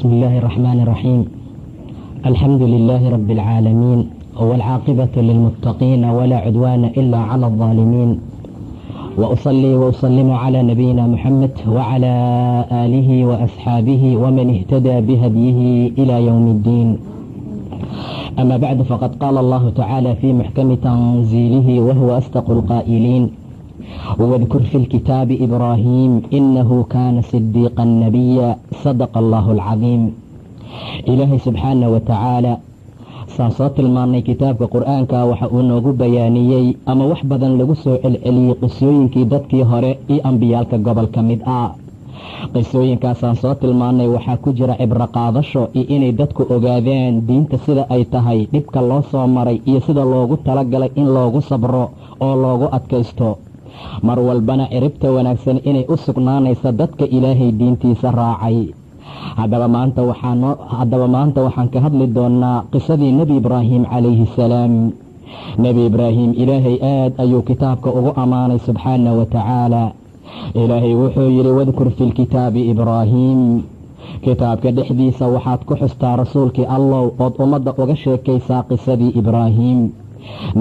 بسم الله الرحمن الرحيم. الحمد لله رب العالمين، والعاقبة للمتقين ولا عدوان إلا على الظالمين، وأصلي وأسلم على نبينا محمد وعلى آله وأصحابه ومن اهتدى بهديه إلى يوم الدين. أما بعد، فقد قال الله تعالى في محكم تنزيله وهو أصدق القائلين: واذكر في الكتاب إبراهيم إنه كان صديقا نبيا صدق الله العظيم. إلهي سبحانه وتعالى saan soo tilmaannay kitaabka qur-aanka waxa uu noogu bayaaniyey ama wax badan lagu soo celceliyey qisooyinkii dadkii hore iyo ambiyaalka gobol ka mid ah. qisooyinkaasaan soo tilmaannay waxaa ku jira cibro qaadasho iyo inay dadku ogaadeen diinta sida ay tahay, dhibka loo soo maray iyo sida loogu talagalay in loogu sabro oo loogu adkaysto, mar walbana ciribta wanaagsan inay u sugnaanaysa dadka ilaahay diintiisa raacay. haddaba maanta waxaan ka hadli doonnaa qisadii nebi ibraahim calayhi salaam. nebi ibraahim ilaahay aad ayuu kitaabka ugu ammaanay subxaana wa tacaala. ilaahay wuxuu yidhi: wadkur fi lkitaabi ibraahim. kitaabka dhexdiisa waxaad ku xustaa rasuulkii allow ood ummadda uga sheekaysaa qisadii ibraahim.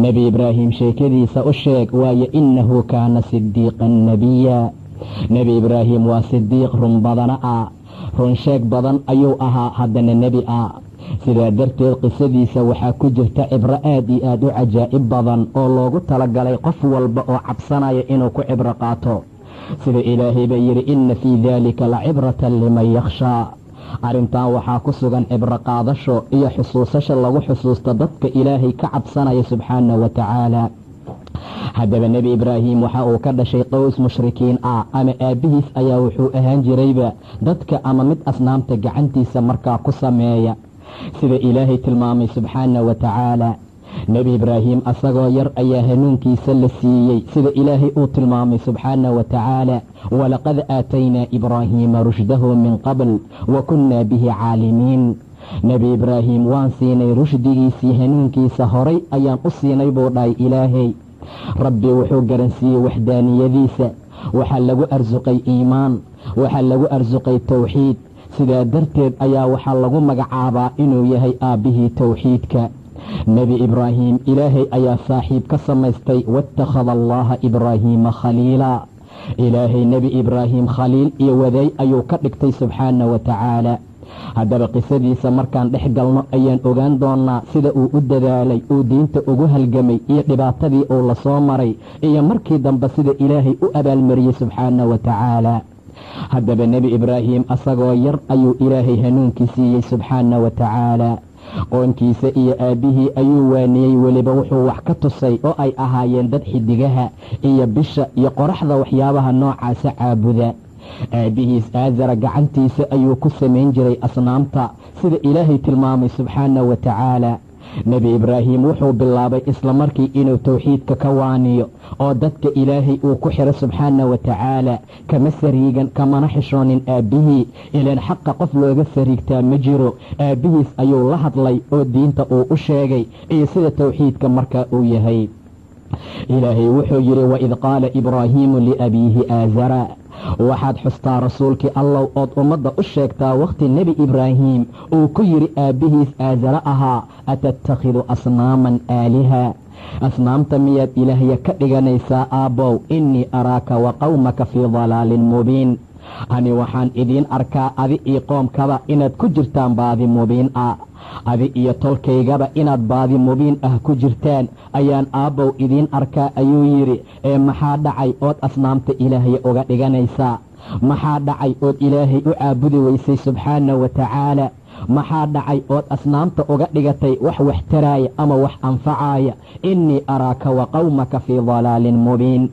nebi ibraahim sheekadiisa u sheeg, waayo innahu kaana sidiiqan nebiya. nebi ibraahim waa sidiiq run badana ah, run sheeg badan ayuu ahaa, haddana nebi ah. sidaa darteed qisadiisa waxaa ku jirta cibro aad iyo aad u cajaa'ib badan oo loogu talagalay qof walba oo cabsanaya inuu ku cibro qaato. sida ilaahay ba yidhi: inna fii daalika la cibratan liman yakhshaa. arrintan waxaa ku sugan cibro qaadasho iyo xusuusasho lagu xusuusto dadka ilaahay ka cabsanaya subxaana wa tacaala. haddaba nebi ibraahim waxa uu ka dhashay qoys mushrikiin ah, ama aabbihiis ayaa wuxuu ahaan jirayba dadka ama mid asnaamta gacantiisa markaa ku sameeya, sida ilaahay tilmaamay subxaana wa tacaala. nebi ibraahim asagoo yar ayaa hanuunkiisa la siiyey, sida ilaahay uu tilmaamay subxaana wa tacaala: walaqad aataynaa ibraahiima rushdahu min qabl wa kunnaa bihi caalimiin. nebi ibraahim waan siinay rushdigiisii, hanuunkiisa horay ayaan u siinay buu dhahay ilaahay. rabbi wuxuu garansiiyey waxdaaniyadiisa, waxaa lagu arsuqay iimaan, waxaa lagu arsuqay towxiid. sidaa darteed ayaa waxaa lagu magacaabaa inuu yahay aabbihii towxiidka. nebi ibraahim ilaahay ayaa saaxiib ka samaystay: waatakhada allaaha ibraahiima khaliila. ilaahay nebi ibraahim khaliil iyo waday ayuu ka dhigtay subxaana wa tacaala. haddaba qisadiisa markaan dhex galno ayaan ogaan doonnaa sida uu u dadaalay, uu diinta ugu halgamay, iyo dhibaatadii uu la soo maray, iyo markii dambe sida ilaahay u abaalmariyey subxaana wa tacaala. haddaba nebi ibraahim asagoo yar ayuu ilaahay hanuunkii siiyey subxaana wa tacaala. qoonkiisa iyo aabbihii ayuu waaniyey, weliba wuxuu wax ka tusay oo ay ahaayeen dad xidigaha iyo bisha iyo qoraxda waxyaabaha noocaasa caabuda. aabbihiis aazara gacantiisa ayuu ku samayn jiray asnaamta, sida ilaahay tilmaamay subxaana wa tacaala. nebi ibraahim wuxuu bilaabay islamarkii inuu towxiidka ka waaniyo oo dadka ilaahay uu ku xiro subxaana wa tacaala. kama sariigan, kamana xishoonin aabbihii, ilaan xaqa qof looga sariigtaa ma jiro. aabbihiis ayuu la hadlay oo diinta uu u sheegay iyo sida towxiidka markaa uu yahay. ilaahay wuxuu yidhi: waid qaala ibraahiimu liabiihi aazara. waxaad xustaa rasuulkii allow ood ummadda u sheegtaa wakhti nebi ibraahim uu ku yidhi aabbihiis aazara ahaa: atattakhidu asnaaman aaliha. asnaamta miyaad ilaahya ka dhiganaysaa aabbow? innii araaka wa qawmaka fii dalaalin mubiin. ani waxaan idiin arkaa adi iyo qoomkaba inaad ku jirtaan baadi mubiin ah. adi iyo tolkaygaba inaad baadi mubiin ah ku jirtaan ayaan aabbow idiin arkaa ayuu yidhi. ee maxaa dhacay ood asnaamta ilaahya uga dhiganaysaa? maxaa dhacay ood ilaahay u caabudi weysay subxaana wa tacaala? maxaa dhacay ood asnaamta uga dhigatay wax waxtaraaya ama wax anfacaaya? innii araaka wa qawmaka fii dalaalin mubiin.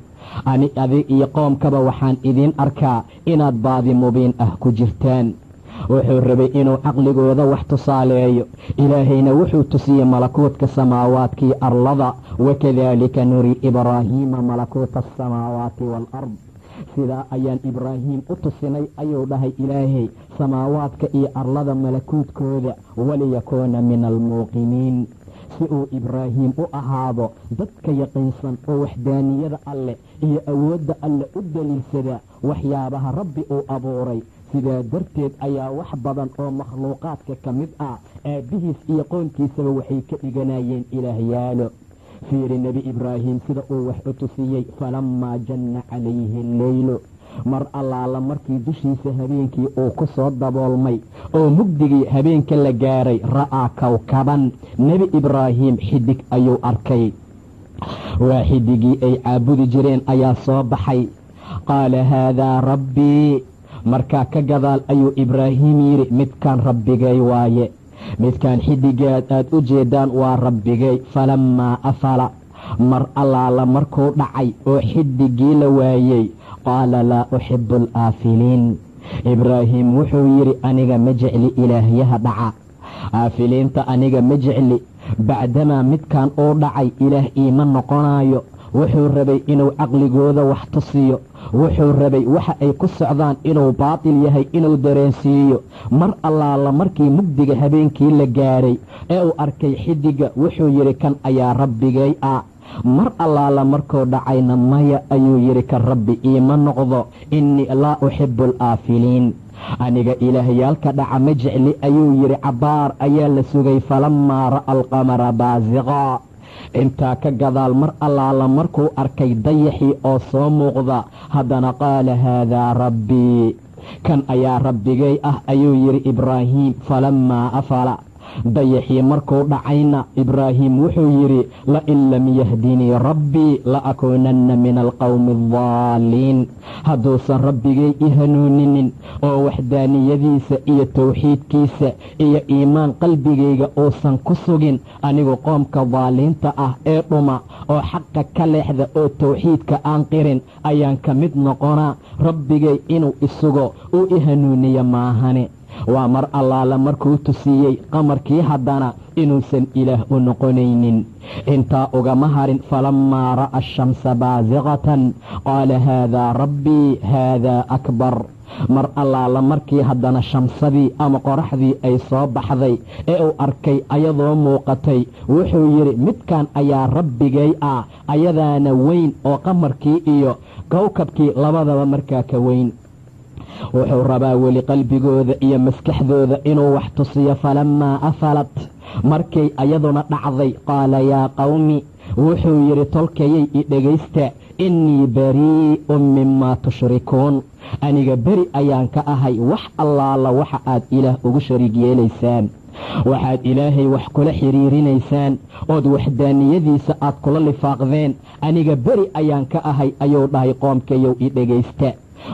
ani adig iyo qoomkaba waxaan idiin arkaa inaad baadi mubiin ah ku jirtaan. wuxuu rabay inuu caqligooda wax tusaaleeyo. ilaahayna wuxuu tusiyey malakuutka samaawaadkii arlada: wakadaalika nuri ibraahiima malakuuta asamaawaati waalard. sidaa ayaan ibraahim u tusinay ayuu dhahay ilaahay, samaawaadka iyo arlada malakuudkooda, waliyakuuna min almuuqiniin. si uu ibraahim u ahaado dadka yaqiinsan oo waxdaaniyada alleh iyo awoodda alleh u daliilsada waxyaabaha rabbi uu abuuray sidaa darteed ayaa wax badan oo makhluuqaadka ka mid ah aabbihiis iyo qoonkiisaba waxay ka dhiganayeen ilaahyaalo. fiiri nebi ibraahim sida uu wax u tusiyey, falammaa janna calayhi alleylu, mar allaala markii dushiisa habeenkii uu ku soo daboolmay oo mugdigii habeenka la gaaray, ra'aa kawkaban, nebi ibraahim xidig ayuu arkay. waa xidigii ay caabudi jireen ayaa soo baxay. qaala haadaa rabbii, markaa ka gadaal ayuu ibraahim yidhi, midkaan rabbigay waaye, midkaan xidigaad aad u jeedaan waa rabbigay. falammaa afala, mar allaala markuu dhacay oo xidigii la waayey, qaala laa uxibu alaafiliin, ibraahim wuxuu yidhi aniga ma jecli ilaahyaha dhaca, aafiliinta aniga ma jecli. bacdamaa midkaan uu dhacay ilaah iima noqonayo. wuxuu rabay inuu caqligooda wax tusiyo, wuxuu rabay waxa ay ku socdaan inuu baatil yahay inuu dareensiiyo. mar allaala markii mugdiga habeenkii la gaaray ee uu arkay xidiga, wuxuu yidhi kan ayaa rabbigay ah. mar allaala markuu dhacayna maya ayuu yidhi kan rabbi iima noqdo, innii laa uxibu alaafiliin, aniga ilaahyaalka dhaca ma jecli ayuu yidhi. cabbaar ayaa la sugay. falammaa ra'a alqamara baasiqaa, intaa ka gadaal mar allaala markuu arkay dayaxii oo soo muuqda, haddana qaala haadaa rabbii, kan ayaa rabbigay ah ayuu yidhi ibraahim. falammaa afala, dayaxii markuu dhacayna ibraahim wuxuu yidhi, lain lam yahdinii rabbii la akuunanna min alqowmi addaaliin, hadduusan rabbigay i hanuuninin oo waxdaaniyadiisa iyo tawxiidkiisa iyo iimaan qalbigayga uusan ku sugin, anigu qoomka daaliinta ah ee dhuma oo xaqa ka leexda oo tawxiidka aan qirin ayaan ka mid noqonaa. rabbigay inuu isugo uu i hanuuniya maahane. waa mar allaala markuu tusiyey qamarkii haddana inuusan ilaah u noqonaynin. intaa ugama harin. falammaa ra'a ashamsa baasiqatan qaala haadaa rabbii haadaa akbar, mar allaala markii haddana shamsadii ama qoraxdii ay soo baxday ee uu arkay ayadoo muuqatay, wuxuu yidhi midkaan ayaa rabbigay ah, ayadaana weyn oo qamarkii iyo kowkabkii labadaba markaa ka weyn. wuxuu rabaa weli qalbigooda iyo maskaxdooda inuu wax tusiyo. falammaa afalat, markay ayaduna dhacday, qaala yaa qawmi, wuxuu yidhi tolkayay i dhegaysta, innii barii'un mimaa tushrikuun, aniga beri ayaan ka ahay wax allaala waxa aad ilaah ugu shariig yeelaysaan, waxaad ilaahay wax kula xiriirinaysaan ood waxdaaniyadiisa aad kula lifaaqdeen, aniga beri ayaan ka ahay ayuu dhahay. qoomkayow i dhegaysta,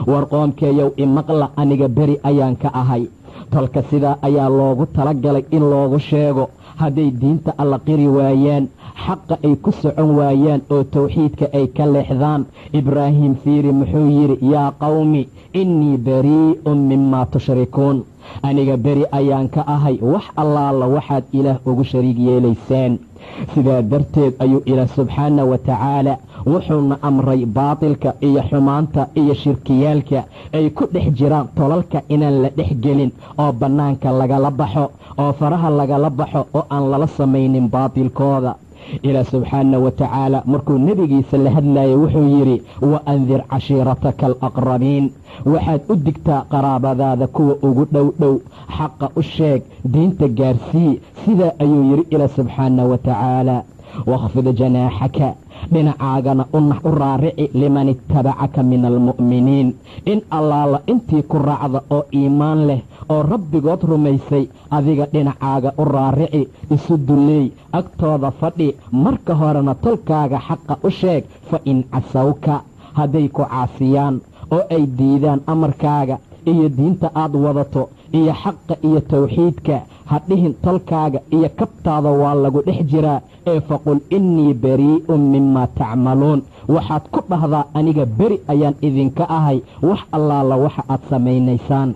war qoomkeeyow imaqla, aniga beri ayaan ka ahay. tolka sidaa ayaa loogu talagalay in loogu sheego. hadday diinta alla qiri waayaan, xaqa ay ku socon waayaan oo tawxiidka ay ka leexdaan, ibraahim fiiri muxuu yidhi, yaa qawmi innii barii'un mimaa tushrikuun, aniga beri ayaan ka ahay wax allaala waxaad ilaah ugu shariig yeelaysaan. sidaa darteed ayuu ilaah subxaana wa tacaala wuxuuna amray baatilka iyo xumaanta iyo shirkiyaalka ay ku dhex jiraan tolalka inaan la dhex gelin oo bannaanka lagala baxo oo faraha lagala baxo oo aan lala samaynin baatilkooda. ilaah subxaana wa tacaala markuu nebigiisa la hadlayay wuxuu yidhi, wa andir cashiirataka alaqrabiin, waxaad u digtaa qaraabadaada kuwa ugu dhow xaqa u sheeg, diinta gaarsii. sidaa ayuu yidhi ilaah subxaana wa tacaala. wakhfid janaaxaka, dhinacaagana u raarici liman ittabacaka min almu'miniin, in allaala intii ku raacda oo iimaan leh oo rabbigood rumaysay, adiga dhinacaaga u raarici, isu duleey, agtooda fadhi, marka horena tolkaaga xaqa u sheeg. fa in casawka, hadday ku caasiyaan oo ay diidaan amarkaaga iyo diinta aad wadato iyo xaqa iyo tawxiidka, hadhihin tolkaaga iyo kabtaada waa lagu dhex jiraa, ee faqul innii barii'un mimaa tacmaluun, waxaad ku dhahdaa aniga beri ayaan idinka ahay wax allaala waxa aad samaynaysaan.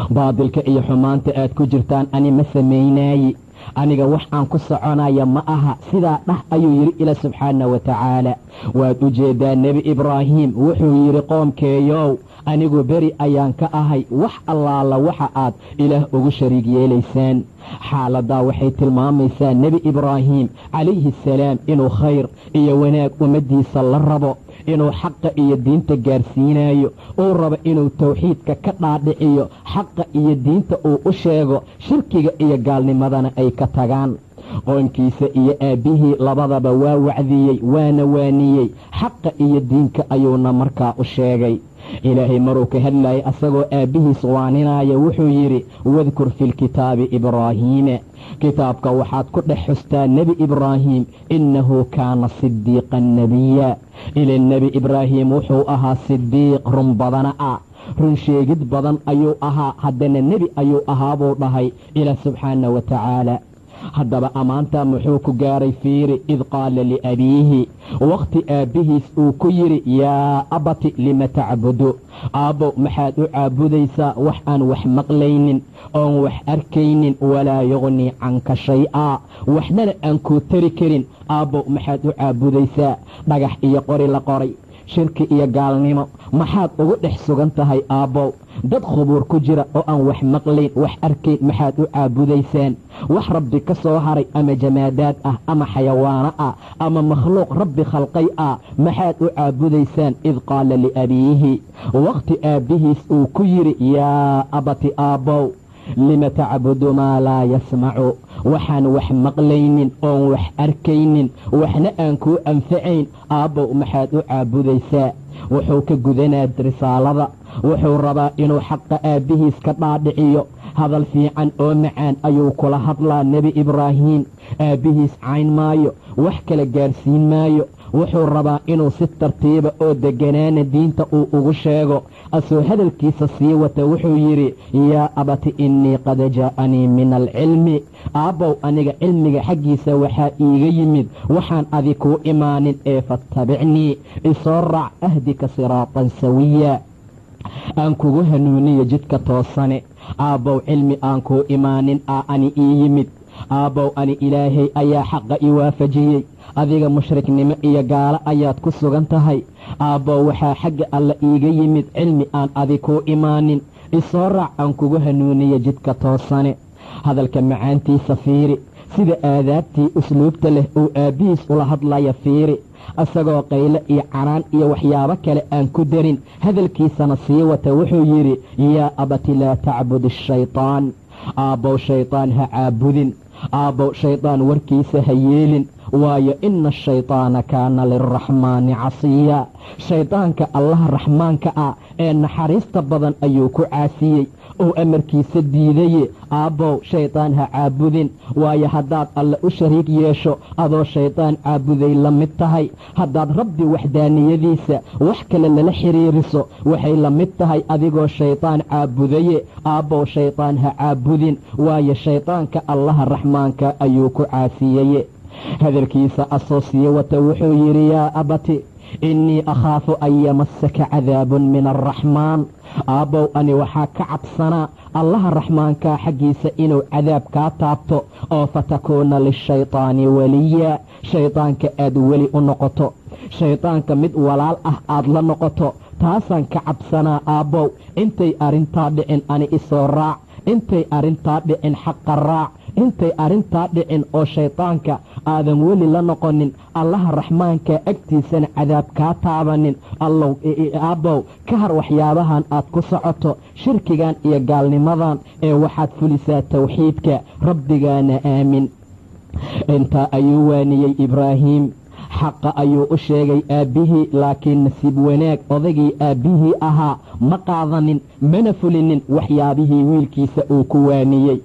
baadilka iyo xumaanta aad ku jirtaan ani ma samaynaayi, aniga wax aan ku soconaya ma aha. sidaa dhah ayuu yidhi ilaah subxaana wa tacaala. waad u jeedaa nebi ibraahim wuxuu yidhi qoomkeeyow, anigu beri ayaan ka ahay wax allaala waxa aad ilaah ugu shariig yeelaysaan. xaaladaa waxay tilmaamaysaa nebi ibraahim calayhi assalaam inuu khayr iyo wanaag ummaddiisa la rabo, inuu xaqa iyo diinta gaarsiinayo, uu rabo inuu tawxiidka ka dhaadhiciyo, xaqa iyo diinta uu u sheego, shirkiga iyo gaalnimadana ay ka tagaan. qoonkiisa iyo aabbihii labadaba waa wacdiyey, waana waaniyey, xaqa iyo diinka ayuuna markaa u sheegay. ilaahay maruu ka hadlayay asagoo aabbihiis waaninaya wuxuu yidhi, wadkur fi lkitaabi ibraahiima, kitaabka waxaad ku dhex xustaa nebi ibraahim, innahu kaana sidiiqan nebiya. ila nebi ibraahim wuxuu ahaa sidiiq, run badana ah, run sheegid badan ayuu ahaa, haddana nebi ayuu ahaa buu dhahay ilaah subxaana wa tacaala. haddaba ammaantaa muxuu ku gaaray fiiri, id qaala liabiihi, wakhti aabbihiis uu ku yidhi, yaa abati lima tacbudu, aabbow maxaad u caabudaysaa wax aan wax maqlaynin oon wax arkaynin, walaa yugnii canka shay-a, waxnana aan kuu tari karin. aabbow maxaad u caabudaysaa dhagax iyo qori la qoray, shirki iyo gaalnimo maxaad ugu dhex sugan tahay aabbow? dad khubuur ku jira oo aan wax maqlayn wax arkayn maxaad u caabudaysaan? wax rabbi ka soo haray ama jamaadaad ah ama xayawaano ah ama makhluuq rabbi khalqay ah maxaad u caabudaysaan? id qaala liabiihi, wakhti aabbihiis uu ku yidhi, yaa abati aabbow, lima tacbudu maa laa yasmacu, waxaan wax maqlaynin oon wax arkaynin waxna aan kuu anfacayn, aabbow maxaad u caabudaysaa? wuxuu ka gudanaa risaalada, wuxuu rabaa inuu xaqa aabbihiis ka dhaadhiciyo. hadal fiican oo macaan ayuu kula hadlaa nebi ibraahim. aabbihiis cayn maayo, wax kala gaarsiin maayo, wuxuu rabaa inuu si tartiiba oo deganaana diinta uu ugu sheego. asoo hadalkiisa sii wata wuxuu yidhi, yaa abati innii qad jaa'anii min alcilmi, aabbow aniga cilmiga xaggiisa waxaa iiga yimid waxaan adi kuu imaanin, ee faattabicnii, isoo raac, ahdika siraatan sawiya, aan kugu hanuuniyo jidka toosane. aabbow cilmi aan kuu imaanin ani ii yimid, aabbow ani ilaahay ayaa xaqa i waafajiyey, adiga mushriknimo iyo gaalo ayaad ku sugan tahay. aabbow waxaa xagga alla iiga yimid cilmi aan adi kuu imaanin, isoo raac, aan kugu hanuuniyo jidka toosane. hadalka macaantiisa fiiri, sida aadaabtii usluubta leh uu aabbihiis ula hadlaya fiiri, isagoo qayle iyo canaan iyo waxyaabo kale aan ku darin, hadalkiisana sii wata wuxuu yidhi, yaa abati laa tacbud ashaytaan, aabbow shaytaan ha caabudin, aabbow shaydaan warkiisa ha yeelin, waayo ina ashaytaana kaana lilraxmaani casiya, shaydaanka allaha raxmaanka ah ee naxariista badan ayuu ku caasiyey oo amarkiisa diidaye. aabbow shaydaan ha caabudin, waayo haddaad alle u shariig yeesho adoo shaydaan caabuday la mid tahay. haddaad rabbi waxdaaniyadiisa wax kale lala xiriiriso waxay la mid tahay adigoo shaydaan caabudaye. aabbow shaydaan ha caabudin, waayo shaydaanka allaha raxmaanka ayuu ku caasiyeye. hadalkiisa asoo sii wata wuxuu yidhi, yaa abati innii akhaafu an yamassaka cadaabun min alraxmaan, aabbow ani waxaa ka cabsanaa allaha raxmaankaa xaggiisa inuu cadaab kaa taabto, oo fatakuuna lishaytaani weliya, shaydaanka aad weli u noqoto, shaydaanka mid walaal ah aad la noqoto. taasaan ka cabsanaa aabbow, intay arrintaa dhicin ani isoo raac, intay arrintaa dhicin xaqa raac, intay arrintaa dhicin oo shaydaanka aadan weli la noqonin, allaha raxmaanka agtiisana cadaab kaa taabanin. allow aabbow ka har waxyaabahan aad ku socoto, shirkigan iyo gaalnimadan, ee waxaad fulisaa tawxiidka, rabbigaana aamin. intaa ayuu waaniyey ibraahim, xaqa ayuu u sheegay aabbihii, laakiin nasiib wanaag odaygii aabbihii ahaa ma qaadanin, mana fulinin waxyaabihii wiilkiisa uu ku waaniyey,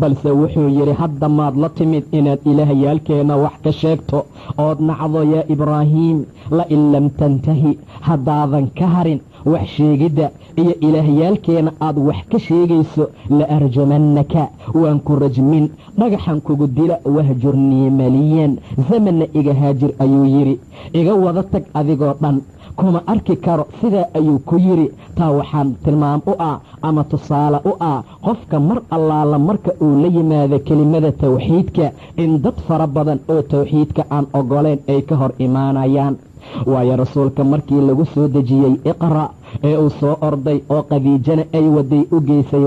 balse wuxuu yidhi, hadda maad la timid inaad ilaahyaalkeena wax ka sheegto ood nacdo yaa ibraahim, lain lam tantahi, haddaadan ka harin wax sheegidda iyo ilaahyaalkeena aad wax ka sheegayso, la arjamannaka, waan ku rajmin, dhagaxan kugu dila, wahjurnii maliyan, zamanna iga haajir ayuu yidhi, iga wada tag adigoo dhan, kuma arki karo. sidaa ayuu ku yidhi. taa waxaan tilmaam u ah ama tusaale u ah qofka mar allaala marka uu la yimaado kelimada tawxiidka in dad fara badan oo tawxiidka aan ogoleen ay ka hor imaanayaan. waayo rasuulka markii lagu soo dejiyey iqra' ee uu soo orday oo khadiijana ay waday u geysay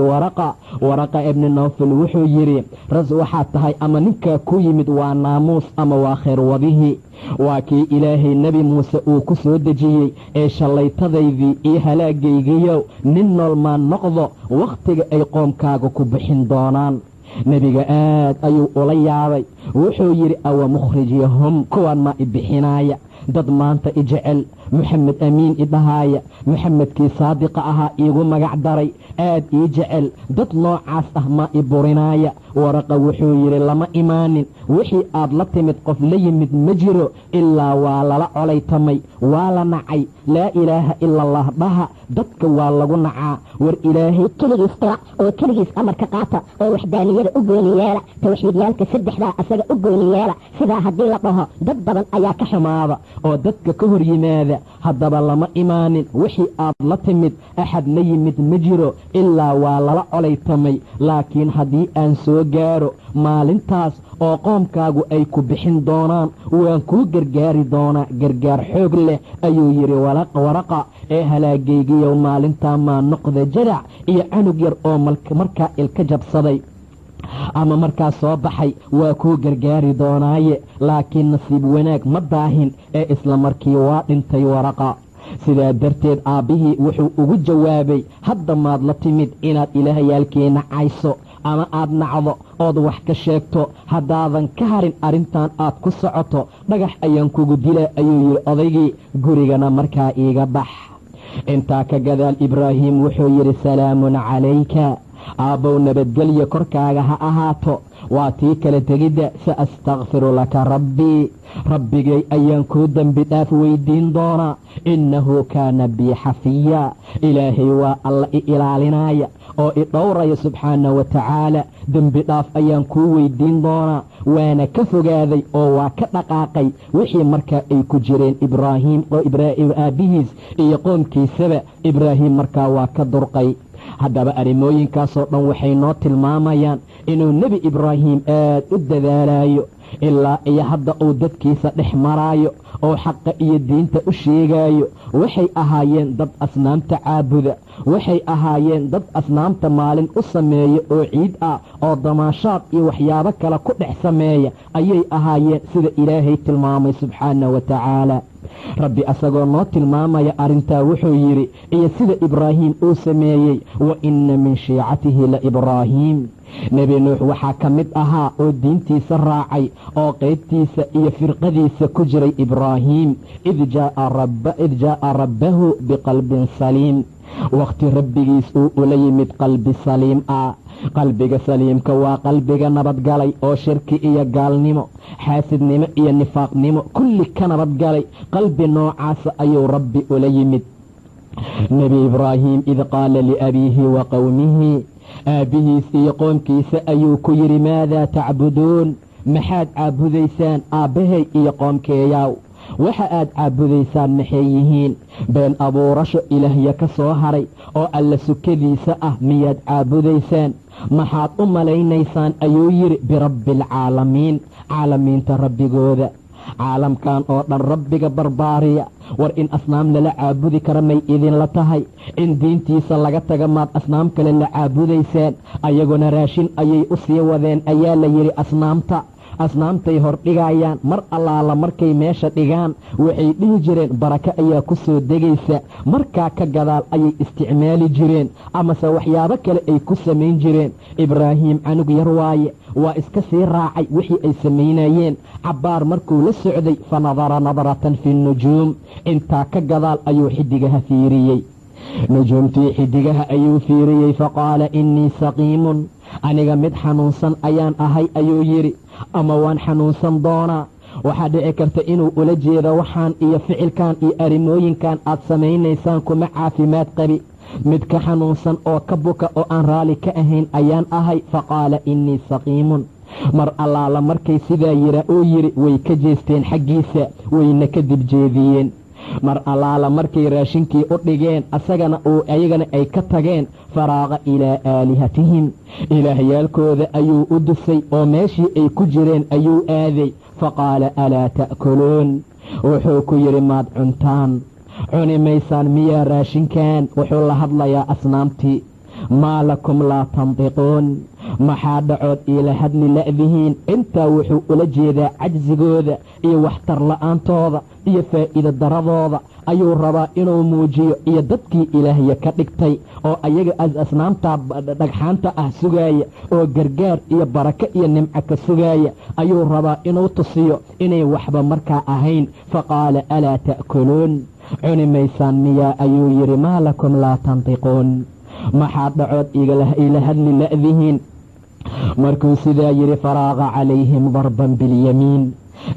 waraqa ibni nawfal wuxuu yidhi ras waxaad tahay ama ninkaa ku yimid waa naamuus ama waa khayr wadihii waa kii ilaahay nebi muuse uu ku soo dejiyey ee shallaytadaydii iyo halaagaygiyow nin nool maan noqdo wakhtiga ay qoomkaaga ku bixin doonaan nebiga aad ayuu ula yaabay wuxuu yidhi awa mukhrijyahum kuwaan maa i bixinaaya dad maanta i jecel maxamed amiin i dhahaaya maxamedkii saadiqa ahaa iigu magac daray aad ii jecel dad noocaas ah maa i burinaaya waraqa wuxuu yidhi lama imaanin wixii aad la timid qof la yimid ma jiro ilaa waa lala colaytamay waa la nacay laa ilaaha ila allah dhaha dadka waa lagu nacaa war ilaahay keligiis qirac oo keligiis amarka qaata oo waxdaaniyada u gooni yeela tawxiidyaalka saddexdaa asaga u gooni yeela sidaa haddii la dhaho dad badan ayaa ka xumaada oo dadka ka hor yimaada haddaba lama imaanin wixii aad la timid axad la yimid ma jiro ilaa waa lala colaytamay laakiin haddii aan soo gaaro maalintaas oo qoomkaagu ay ku bixin doonaan waan kuu gargaari doonaa gargaar xoog leh ayuu yidhi waraqa ee halaagaygiyow maalintaa maa noqda jadac iyo canug yar oo markaa ilka jabsaday ama markaa soo baxay waa kuu gargaari doonaaye laakiin nasiib wanaag ma daahin ee isla markii waa dhintay waraqa sidaa darteed aabbihii wuxuu ugu jawaabay hadda maad la timid inaad ilaahayaalkii nacayso ama aad nacdo ood wax ka sheegto haddaadan ka harin arrintan aad ku socoto dhagax ayaan kugu dilaa ayuu yidhi odaygii gurigana markaa iiga bax intaa ka gadaal ibraahim wuxuu yidhi salaamun calayka aabbow nabadgelyo korkaaga ha ahaato waa tii kala tegidda sa astakfiru laka rabbii rabbigay ayaan kuu dembi dhaaf weydiin doonaa innahu kaana bii xafiya ilaahay waa alla i ilaalinaya oo i dhowraya subxaana wa tacaala dembi dhaaf ayaan kuu weydiin doonaa waana ka fogaaday oo waa ka dhaqaaqay wixii markaa ay ku jireen ibraahim oo aabbihiis iyo qoomkiisaba ibraahim markaa waa ka durqay haddaba arrimooyinkaasoo dhan waxay noo tilmaamayaan inuu nebi ibraahim aad u dadaalayo ilaa iyo hadda uu dadkiisa dhex maraayo oo xaqa iyo diinta u sheegayo waxay ahaayeen dad asnaamta caabuda waxay ahaayeen dad asnaamta maalin u sameeya oo ciid ah oo damaashaad iyo waxyaabo kale ku dhex sameeya ayay ahaayeen sida ilaahay tilmaamay subxaana wa tacaala rabbi asagoo noo tilmaamaya arrintaa wuxuu yidhi iyo sida ibraahim uu sameeyey wa inna min shiicatihi la ibraahiim nebi nuux waxaa ka mid ahaa oo diintiisa raacay oo qaybtiisa iyo firqadiisa ku jiray ibraahim id jaa'a rabbahu biqalbin saliim wakhti rabbigiis uu ula yimid qalbi saliim ah qalbiga saliimka waa qalbiga nabadgalay oo shirki iyo gaalnimo xaasidnimo iyo nifaaqnimo kulli ka nabadgalay qalbi noocaasa ayuu rabbi ula yimid nebi ibraahim id qaala liabiihi wa qowmihi aabbihiis iyo qoomkiisa ayuu ku yidhi maadaa tacbuduun maxaad caabudaysaan aabbahay iyo qoomkeeyaw waxa aad caabudaysaan maxay yihiin been abuurasho ilaahya ka soo haray oo alla sukadiisa ah miyaad caabudaysaan maxaad u malaynaysaan ayuu yidhi birabbialcaalamiin caalamiinta rabbigooda caalamkan oo dhan rabbiga barbaariya war in asnaam lala caabudi kara may idinla tahay in diintiisa laga taga maad asnaam kale la caabudaysaan ayaguna raashin ayay u sii wadeen ayaa la yidhi asnaamtay hor dhigayaan mar allaala markay meesha dhigaan waxay dhihi jireen barako ayaa ku soo degaysa markaa ka gadaal ayay isticmaali jireen amase waxyaabo kale ay ku samayn jireen ibraahim canug yar waaye waa iska sii raacay wixii ay samaynayeen cabbaar markuu la socday fa nadara nadratan fi nujuum intaa ka gadaal ayuu xidigaha fiiriyey nujuumtii xidigaha ayuu fiiriyey faqaala innii saqiimun aniga mid xanuunsan ayaan ahay ayuu yidhi ama waan xanuunsan doonaa waxaa dhici karta inuu ula jeedo waxaan iyo ficilkan iyo arrimooyinkan aad samaynaysaan kuma caafimaad qabi mid ka xanuunsan oo ka buka oo aan raalli ka ahayn ayaan ahay faqaala innii saqiimun mar allaala markay sidaa uu yidhi way ka jeesteen xaggiisa wayna ka dibjeediyeen mar allaala markay raashinkii u dhigeen ayagana ay ka tageen faraaqa ilaa aalihatihim ilaahyaalkooda ayuu u dusay oo meeshii ay ku jireen ayuu aaday faqaala alaa ta'kuluun wuxuu ku yidhi maad cuntaan, cuni maysaan miyaa raashinkan? wuxuu la hadlayaa asnaamtii. maa lakum laa tantiquun, maxaa dhacood iila hadli la'dihiin? intaa wuxuu ula jeedaa cajsigooda iyo waxtar la'aantooda iyo faa'iida daradooda ayuu rabaa inuu muujiyo, iyo dadkii ilaahya ka dhigtay oo ayaga asnaamtaa dhagxaanta ah sugaaya oo gargaar iyo barako iyo nimco ka sugaaya ayuu rabaa inuu tusiyo inay waxba markaa ahayn. faqaala alaa ta'kuluun, cuni maysaan miyaa? ayuu yidhi maa lakum laa tantiquun, maxaa dhacood iila hadli la'dihiin? markuu sidaa yidhi faraaqa calayhim darban bilyamiin,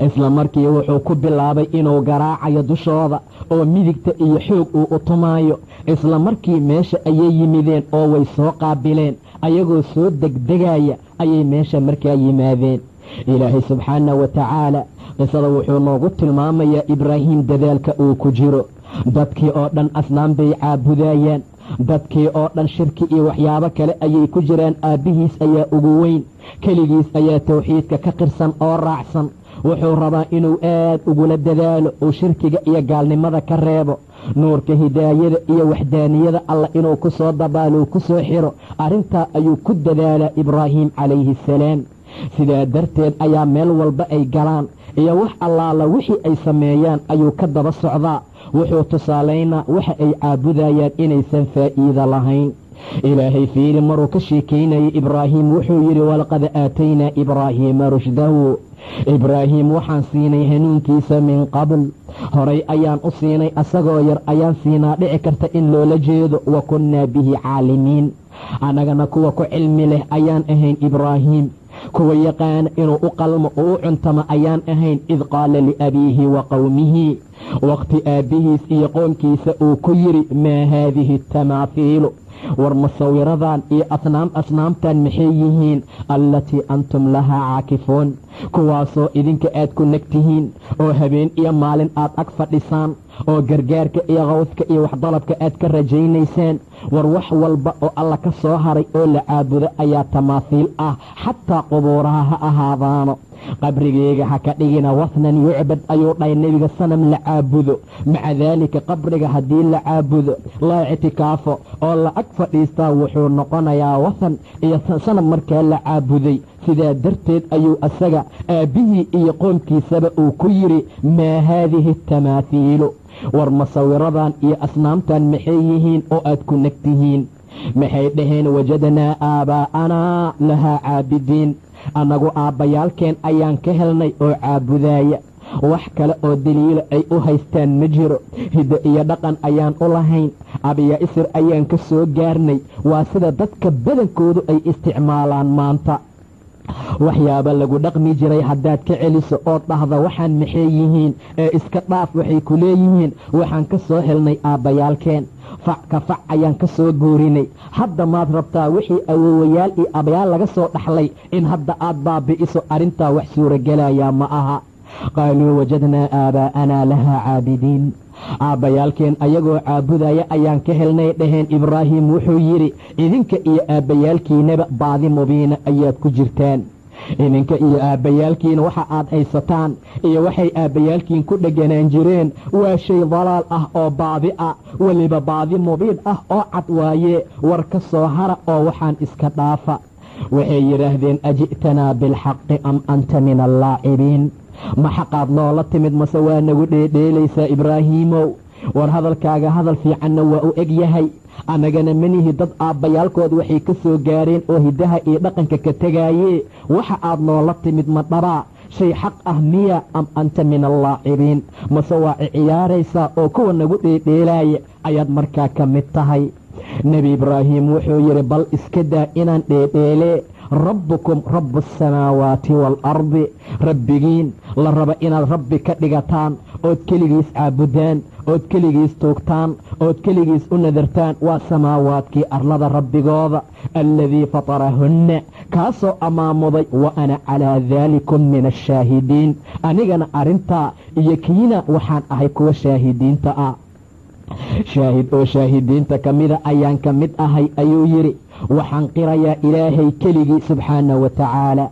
isla markii wuxuu ku bilaabay inuu garaacayo dushooda oo midigta iyo xoog uu u tumaayo. isla markii meesha ayay yimideen oo way soo qaabileen, ayagoo soo degdegaya ayay meesha markaa yimaadeen. ilaahay subxaana wa tacaala qisada wuxuu noogu tilmaamayaa ibraahim dadaalka uu ku jiro. dadkii oo dhan asnaam bay caabudayaan, dadkii oo dhan shirki iyo waxyaabo kale ayay ku jiraan. aabbihiis ayaa ugu weyn, keligiis ayaa tawxiidka ka qirsan oo raacsan. wuxuu rabaa inuu aad ugula dadaalo uu shirkiga iyo gaalnimada ka reebo, nuurka hidaayada iyo waxdaaniyada allah inuu ku soo dabaalo ku soo xiro. arrintaa ayuu ku dadaalaa ibraahim calayhi assalaam. sidaa darteed ayaa meel walba ay galaan iyo wax allaala wixii ay sameeyaan ayuu ka daba socdaa. wuxuu tusaalaynaa waxa ay caabudayaan inaysan faa'iida lahayn. ilaahay fiiri maruu ka sheekaynayay ibraahim wuxuu yidhi walaqad aataynaa ibraahiima rushdahu, ibraahim waxaan siinay hanuunkiisa min qabl, horay ayaan u siinay, asagoo yar ayaan siinaa. dhici karta in loola jeedo wa kunnaa bihi caalimiin, annagana kuwa ku cilmi leh ayaan ahayn ibraahim, kuwa yaqaana inuu u qalmo oo u cuntamo ayaan ahayn. id qaala liabiihi wa qowmihi, waqti aabbihiis iyo qoomkiisa uu ku yidhi maa haadihi tamaahiilu, war musawiradan iyo asnaamtan maxay yihiin? allatii antum lahaa caakifuun, kuwaasoo idinka aad ku nagtihiin oo habeen iyo maalin aad ag fadhisaan oo gargaarka iyo qawdka iyo waxdalabka aad ka rajaynaysaan. war wax walba oo alla ka soo haray oo la caabudo ayaa tamaahiil ah, xataa qubuuraha ha ahaadaano. qabrigeyga ha ka dhigina wasnan yucbad ayuu dhahay nebiga, sanam la caabudo. maca daalika qabriga haddii la caabudo la ictikaafo oo la ag fadhiistaa wuxuu noqonayaa wasan iyo sanam markaa la caabuday. sidaa darteed ayuu asaga aabbihii iyo qoomkiisaba uu ku yidhi maa haadihi tamaahiilu, war musawiradan iyo asnaamtan maxay yihiin oo aad ku nagtihiin? maxay dhaheen wajadnaa aabaa'anaa lahaa caabidiin, annagu aabbayaalkeen ayaan ka helnay oo caabudaya. wax kale oo daliilo ay u haystaan ma jiro. hiddo iyo dhaqan ayaan u lahayn, abiya isir ayaan ka soo gaarnay. waa sida dadka badankoodu ay isticmaalaan maanta. waxyaaba lagu dhaqmi jiray haddaad ka celiso ood dhahda waxaan maxay yihiin ee iska dhaaf, waxay ku leeyihiin waxaan ka soo helnay aabbayaalkeen, fac ka fac ayaan ka soo guurinay. hadda maad rabtaa wixii awoowayaal iyo abayaal laga soo dhaxlay in hadda aad baabi'iso? arrintaa wax suurogelayaa ma aha. qaaluu wajadnaa aabaa'anaa lahaa caabidiin, aabbayaalkeen ayagoo caabudaya ayaan ka helnay dhaheen. ibraahim wuxuu yidhi idinka iyo aabbayaalkiinaba baadi mubiina ayaad ku jirtaan. idinka iyo aabbayaalkiina waxa aad haysataan iyo waxay aabbayaalkiin ku dheganaan jireen waa shay dalaal ah oo baadi ah, weliba baadi mubiin ah oo cad waaye. war ka soo hara oo waxaan iska dhaafa. waxay yidhaahdeen aji'tanaa bilxaqi am anta min allaacibiin, ma xaqaad noola timid mase waa nagu dheedheelaysaa ibraahiimow? war hadalkaaga hadal fiicanna waa u eg yahay. annagana manihi dad aabbayaalkood waxay ka soo gaareen oo hiddaha iyo dhaqanka ka tegaaye. waxa aad noola timid ma dhabaa shay xaq ah miya am anta min allaacibiin, mase waa ciyaaraysaa oo kuwa nagu dheedheelaaya ayaad markaa ka mid tahay? nebi ibraahim wuxuu yidhi bal iska daa inaan dheedheelee, rabbukum rabu asamaawaati waalardi, rabbigiin la raba inaad rabbi ka dhigataan ood keligiis caabudaan, ood keligiis tuugtaan, ood keligiis u nadartaan. waa samaawaadkii arlada rabbigooda, alladii fatarahunna, kaasoo ammaamuday. wa ana calaa daalikum min ashaahidiin, anigana arrintaa iyo kiina waxaan ahay kuwa shaahidiinta ah. shaahid oo shaahidiinta ka mida ayaan ka mid ahay ayuu yidhi. waxaan qirayaa ilaahay keligii subxaana wa tacaala.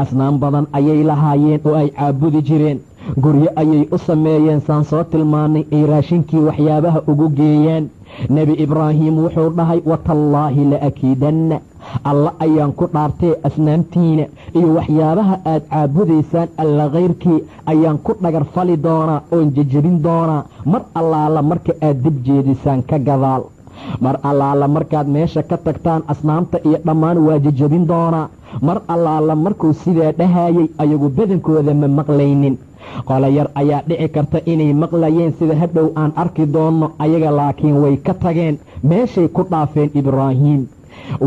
asnaam badan ayay lahaayeen oo ay caabudi jireen. guryo ayay u sameeyeen saan soo tilmaanay ay raashinkii waxyaabaha ugu geeyaan. nebi ibraahim wuxuu dhahay watallaahi la akiidanna, alla ayaan ku dhaartee asnaamtiina iyo waxyaabaha aad caabudaysaan alla kayrkii ayaan ku dhagar fali doonaa oon jejebin doonaa mar allaala marka aad dib jeedisaan ka gadaal. mar allaala markaad meesha ka tagtaan asnaamta iyo dhammaan waa jejebin doonaa. mar allaala markuu sidaa dhahayay ayagu badankooda ma maqlaynin. qolo yar ayaa dhici karta inay maqlayeen sida hadhow aan arki doonno, ayaga laakiin way ka tageen meeshay ku dhaafeen ibraahim.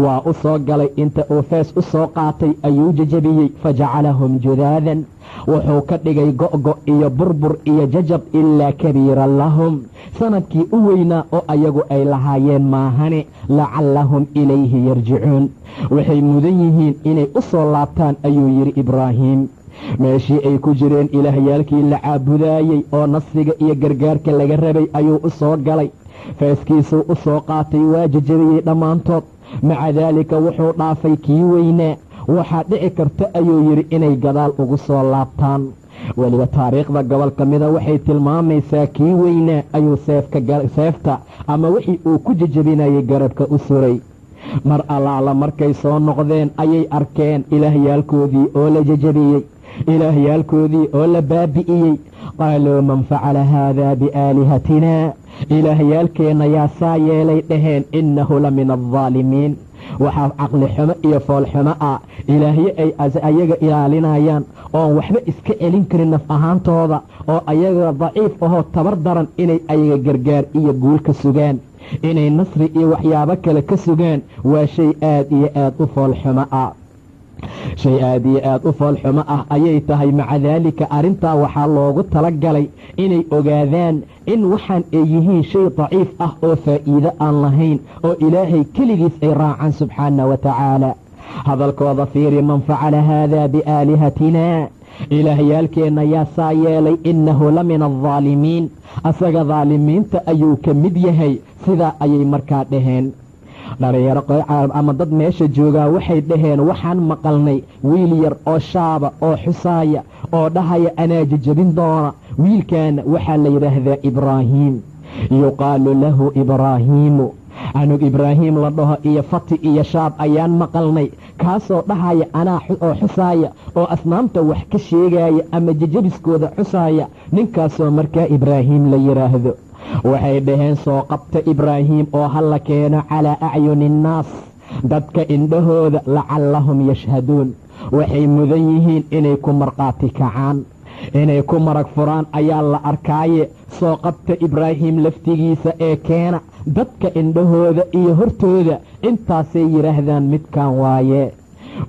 waa u soo galay inta uu fees u soo qaatay ayuu jejebiyey fajacalahum judaadan, wuxuu ka dhigay go'go iyo burbur iyo jajab ilaa kabiiran lahum, sanadkii u weynaa oo ayagu ay lahaayeen maahane lacallahum ilayhi yarjicuun, waxay mudan yihiin inay u soo laabtaan ayuu yidhi ibraahim. meeshii ay ku jireen ilaahyaalkii la caabudaayey oo nasriga iyo gargaarka laga rabay ayuu u soo galay. feeskiisuu u soo qaatay waa jejebiyey dhammaantood. maca daalika wuxuu dhaafay kii weynaa. waxaa dhici karta ayuu yidhi inay gadaal ugu soo laabtaan. weliba taariikhda gobol ka mida waxay tilmaamaysaa kii weynaa ayuu seefta ama wixii uu ku jejebinayay garabka u suray. mar allaala markay soo noqdeen ayay arkeen ilaahyaalkoodii oo la jejebiyey, ilaahyaalkoodii oo la baabi'iyey. qaaluu man facala haadaa biaalihatinaa, ilaahyaalkeenna yaa saa yeelay dhaheen innahu la min aldaalimiin. waxaa caqli xumo iyo foolxumo ah ilaahyo ay ayaga ilaalinayaan oon waxba iska celin karin naf ahaantooda, oo ayaga daciif ahoo tabar daran inay ayaga gargaar iyo guul ka sugaan, inay nasri iyo waxyaabo kale ka sugaan waa shay aad iyo aad u foolxumo ah. shay aad iyo aad u foolxumo ah ayay tahay. maca daalika arrintaa waxaa loogu tala galay inay ogaadaan in waxaan ay yihiin shay daciif ah oo faa'iido aan lahayn, oo ilaahay keligiis ay raacaan subxaana wa tacaala. hadalkooda fiiri, man facala haadaa biaalihatinaa, ilaahyaalkeenna yaa saa yeelay innahu la min aldaalimiin, asaga daalimiinta ayuu ka mid yahay. sidaa ayay markaa dhaheen. dhalinyaro ama dad meesha joogaa waxay dhaheen waxaan maqalnay wiil yar oo shaaba oo xusaaya oo dhahaya anaa jejebin doona. wiilkaana waxaa la yidhaahdaa ibraahim, yuqaalu lahu ibraahiimu. anug ibraahim la dhaho iyo fati iyo shaab ayaan maqalnay, kaasoo dhahaya anaa oo xusaaya oo asnaamta wax ka sheegaya ama jejebiskooda xusaaya, ninkaasoo markaa ibraahim la yidhaahdo. waxay dhaheen soo qabta ibraahim oo hala keeno calaa acyuni innaas, dadka indhahooda lacallahum yashhaduun. waxay mudan yihiin inay ku markhaati kacaan, inay ku marag furaan ayaa la arkaaye. soo qabta ibraahim laftigiisa ee keena dadka indhahooda iyo hortooda, intaasay yidhaahdaan midkan waaye.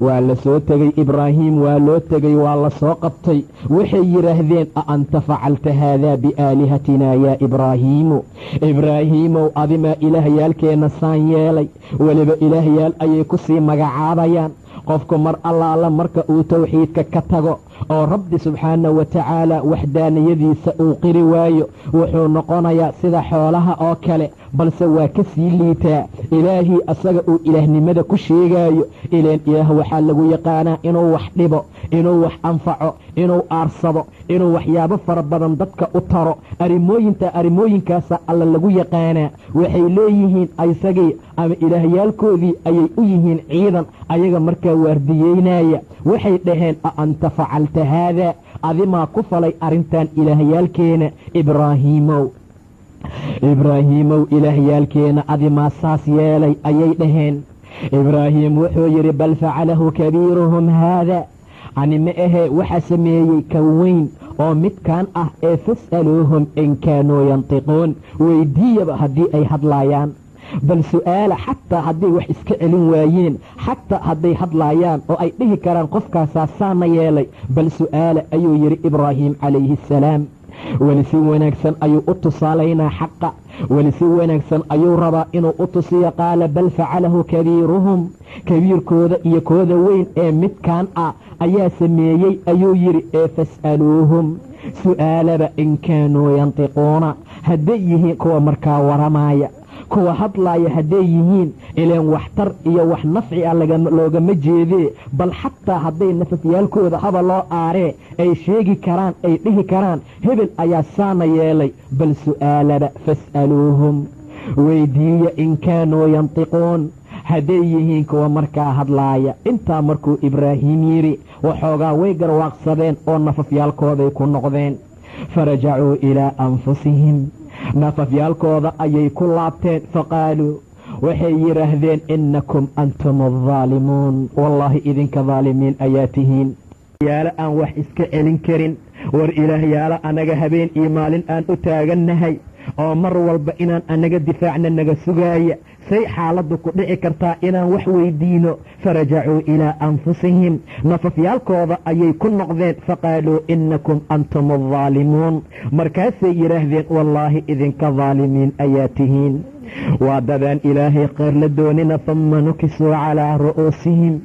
waa la soo tegey ibraahim, waa loo tegey, waa la soo qabtay. waxay yidhaahdeen a anta facalta haadaa biaalihatinaa yaa ibraahiimu, ibraahiimow adimaa ilaahyaalkeenna saan yeelay. weliba ilaahyaal ayay ku sii magacaabayaan. qofku mar allaala marka uu tawxiidka ka tago oo rabbi subxaana wa tacaala waxdaaniyadiisa uu qiri waayo, wuxuu noqonayaa sida xoolaha oo kale, balse waa ka sii liitaa. ilaahii asaga uu ilaahnimada ku sheegaayo, ileen ilaah waxaa lagu yaqaanaa inuu wax dhibo, inuu wax anfaco, inuu aarsado, inuu waxyaabo fara badan dadka u taro. arrimooyinkaasa alla lagu yaqaanaa. waxay leeyihiin isagii ama ilaahyaalkoodii ayay u yihiin ciidan ayaga markaa waardiyeynaya. waxay dhaheen a anta facalta haadaa, adimaa ku falay arrintan ilaahyaalkeena ibraahiimow. ibraahiimow ilaahyaalkeena adimaa saas yeelay ayay dhaheen. ibraahim wuxuu yidhi bal facalahu kabiiruhum haadaa, ani ma ahee waxa sameeyey kan weyn oo midkaan ah ee fas'aluuhum in kaanuu yantiquun, weydiiyaba haddii ay hadlaayaan. bal su'aala xataa hadday wax iska celin waayeen, xataa hadday hadlaayaan oo ay dhihi karaan qofkaasaa saana yeelay, bal su'aala ayuu yidhi ibraahim calayhi assalaam. weli si wanaagsan ayuu u tusaalaynaa xaqa, weli si wanaagsan ayuu rabaa inuu u tusiyo. qaala bal facalahu kabiiruhum, kabiirkooda iyo kooda weyn ee midkaan ah ayaa sameeyey ayuu yidhi ee fas'aluuhum, su'aalaba in kaanuu yantiquuna, hadday yihiin kuwa markaa waramaaya, kuwa hadlaaya hadday yihiin ileen waxtar iyo wax nafci ah loogama jeedee bal xataa hadday nafafyaalkooda haba loo aaree ay sheegi karaan ay dhihi karaan hebel ayaa saana yeelay bal su'aalaba fas'aluuhum weydiiya in kaanuu yantiquun hadday yihiin kuwa markaa hadlaaya. intaa markuu ibraahiim yidhi waxoogaa way garwaaqsadeen oo nafafyaalkooday ku noqdeen. farajacuu ilaa anfusihim nafafyaalkooda ayay ku laabteen faqaaluu waxay yidhaahdeen innakum antum addaalimuun wallaahi idinka daalimiin ayaa tihiin. yaalo aan wax iska celin karin war ilaahyaalo anaga habeen iyo maalin aan u taagannahay oo mar walba inaan anaga difaacna naga sugaaya say xaaladdu ku dhici kartaa inaan wax weydiino. farajacuu ilaa anfusihim nafafyaalkooda ayay ku noqdeen faqaaluu innakum antum addaalimuun markaasay yidhaahdeen wallaahi idinka daalimiin ayaa tihiin. waa dadaan ilaahay khayr la doonina humma nukisuu calaa ru'uusihim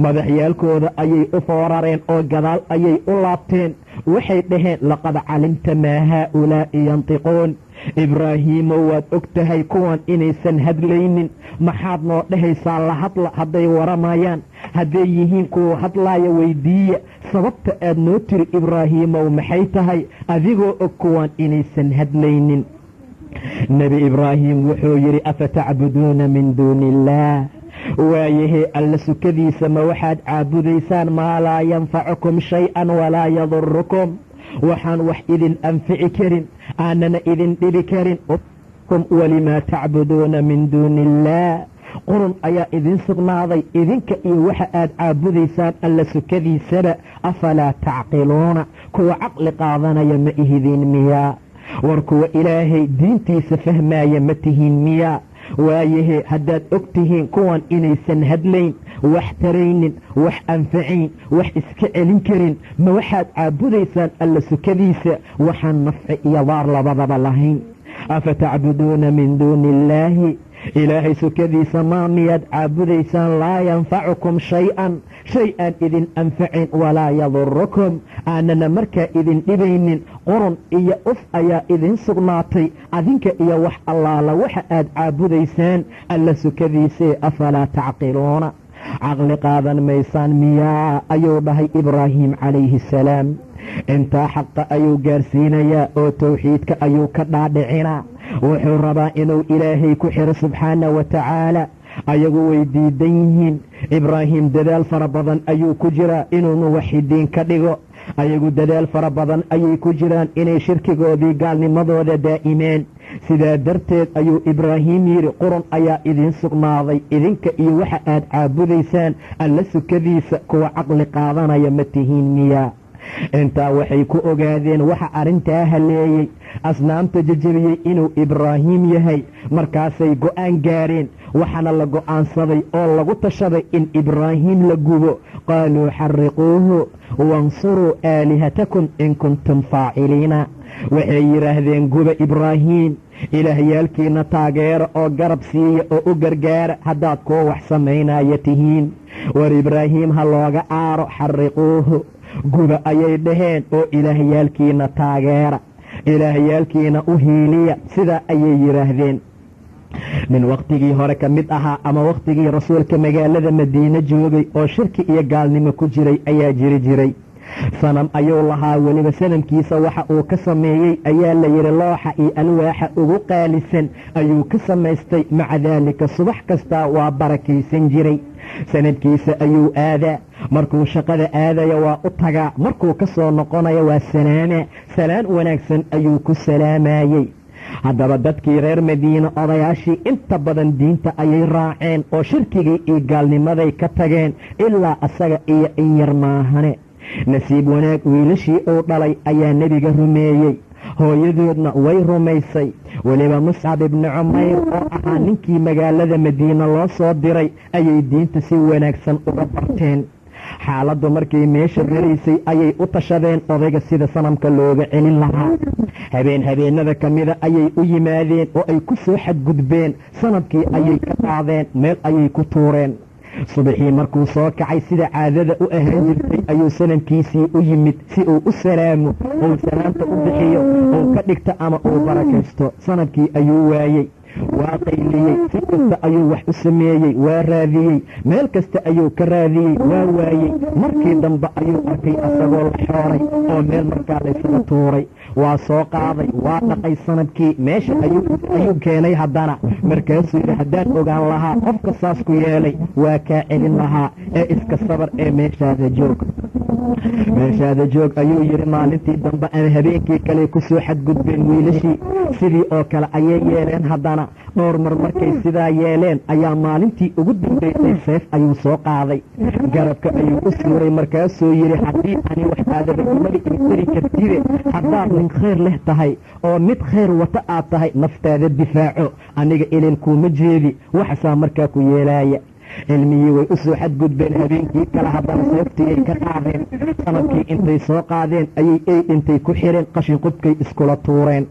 madaxyaalkooda ayay u foorareen oo gadaal ayay u laabteen. waxay dhaheen laqad calimta maa haa'ulaa'i yantiquun ibraahiimow waad og tahay kuwan inaysan hadlaynin maxaad noo dhahaysaa la hadla hadday waramayaan hadday yihiin kuwa hadlaaya weydiiya sababta aad noo tiri ibraahiimow maxay tahay adigoo og kuwan inaysan hadlaynin. nebi ibraahim wuxuu yidhi afatacbuduuna min duuni illaah waayahee alla sukadiisa ma waxaad caabudaysaan maa laa yanfacukum shay-an walaa yadurukum waxaan wax idin anfici karin aanana idin dhibi karin. walimaa tacbuduuna min duuni illaah qurun ayaa idin sugnaaday idinka iyo waxa aad caabudaysaan alla sukadiisaba afalaa tacqiluuna kuwa caqli qaadanaya ma ihidiin miyaa war kuwa ilaahay diintiisa fahmaaya ma tihiin miyaa waayahee haddaad og tihiin kuwan inaysan hadlayn wax taraynin wax anfacayn wax iska celin karin ma waxaad caabudaysaan alla sukadiisa waxaan nafci iyo daar labadaba lahayn. afatacbuduuna min duuni illaahi ilaahay sukadiisa maa miyaad caabudaysaan laa yanfacukum shay-an shay aan idin anfacayn walaa yadurukum aanana markaa idin dhibaynin qurun iyo uf ayaa idin sugnaatay adinka iyo wax allaala waxa aad caabudaysaan alla sukadiisee afalaa tacqiluuna caqli qaadan maysaan miyaa ayuu dhahay ibraahim calayhi salaam. intaa xaqa ayuu gaarsiinayaa oo tawxiidka ayuu ka dhaadhicinaa wuxuu rabaa inuu ilaahay ku xiro subxaana wa tacaala. ayagu way diidan yihiin ibraahim dadaal fara badan ayuu ku jiraa inuu muwaxidiin ka dhigo ayagu dadaal fara badan ayay ku jiraan inay shirkigoodii gaalnimadooda daa'imeen. sidaa darteed ayuu ibraahim yidhi qurun ayaa idiin sugnaaday idinka iyo waxa aad caabudaysaan alla sukadiisa kuwa caqli qaadanaya ma tihiin miyaa. intaa waxay ku ogaadeen waxa arrintaa haleeyey asnaamta jajabiyey inuu ibraahim yahay markaasay go'aan gaareen waxaana la go'aansaday oo lagu tashaday in ibraahim la gubo. qaaluu xariquuhu wansuruu aalihatakum in kuntum faaciliina waxay yidhaahdeen guba ibraahim ilaahyaalkiina taageera oo garab siiya oo u gargaara haddaad kuwa wax samaynaya tihiin. war ibraahim ha looga aaro xariquuhu guba ayay dhaheen oo ilaahyaalkiina taageera ilaahyaalkiina u hiiliya sidaa ayay yidhaahdeen. nin wakhtigii hore ka mid ahaa ama wakhtigii rasuulka magaalada madiine joogay oo shirki iyo gaalnimo ku jiray ayaa jiray sanam ayuu lahaa weliba sanamkiisa waxa uu ka sameeyey ayaa la yidhi looxa iyo alwaaxa ugu qaalisan ayuu ka samaystay maca daalika subax kastaa waa barakaysan jiray. sanadkiisa ayuu aadaa markuu shaqada aadaya waa u tagaa markuu ka soo noqonaya waa salaama salaan wanaagsan ayuu ku salaamayey. haddaba dadkii reer madiine odayaashii inta badan diinta ayay raaceen oo shirkigii iyo gaalnimaday ka tageen ilaa asaga iyo in yar maahane. nasiib wanaag wiilashii uu dhalay ayaa nebiga rumeeyey hooyadoodna way rumaysay weliba muscab ibni cumayr oo ahaa ninkii magaalada madiine loo soo diray ayay diinta si wanaagsan uga barteen. xaaladdu markay meesha maraysay ayay u tashadeen odayga sida sanamka looga celin lahaa. habeenada ka mida ayay u yimaadeen oo ay ku soo xadgudbeen sanamkii ayay ka qaadeen meel ayay ku tuureen. subaxii markuu soo kacay sida caadada u ahaan jirtay ayuu sanamkiisii u yimid si uu u salaamo uu salaamta u bixiyo uu ka dhigto ama uu barakaysto. sanamkii ayuu waayey waa qayliyey, si kasta ayuu wax u sameeyey, waa raadiyey, meel kasta ayuu ka raadiyey, waa waayey. markii dambe ayuu arkay asagoo la xooray oo meel markaa laysaga tuuray. waa soo qaaday, waa dhaqay sanadkii, meesha ayuu keenay haddana. markaasuu yidhi haddaan ogaan lahaa qofka saas ku yeelay waa kaa celin lahaa, ee iska sabar ee meeshaada joog. meeshaada joog ayuu yidhi. maalintii dambe ama habeenkii kale ku soo xadgudbeen wiilashii, sidii oo kale ayay yeeleen haddana. dhowr mar markay sidaa yeeleen ayaa maalintii ugu dambaysay seef ayuu soo qaaday, garabka ayuu u suuray. markaasuu yidhi haddii ani wax aadabadnimada iitari kartide, haddaad nin khayr leh tahay oo mid khayr wata aad tahay, naftaada difaaco, aniga ileel kuuma jeedi, waxasaa markaa ku yeelaaya. cilmigii way u soo xadgudbeen. habeenkii kale haddana seeftii ay ka qaadeen. sanadkii intay soo qaadeen ayay dhintay ku xireen, qashin qubkay iskula tuureen.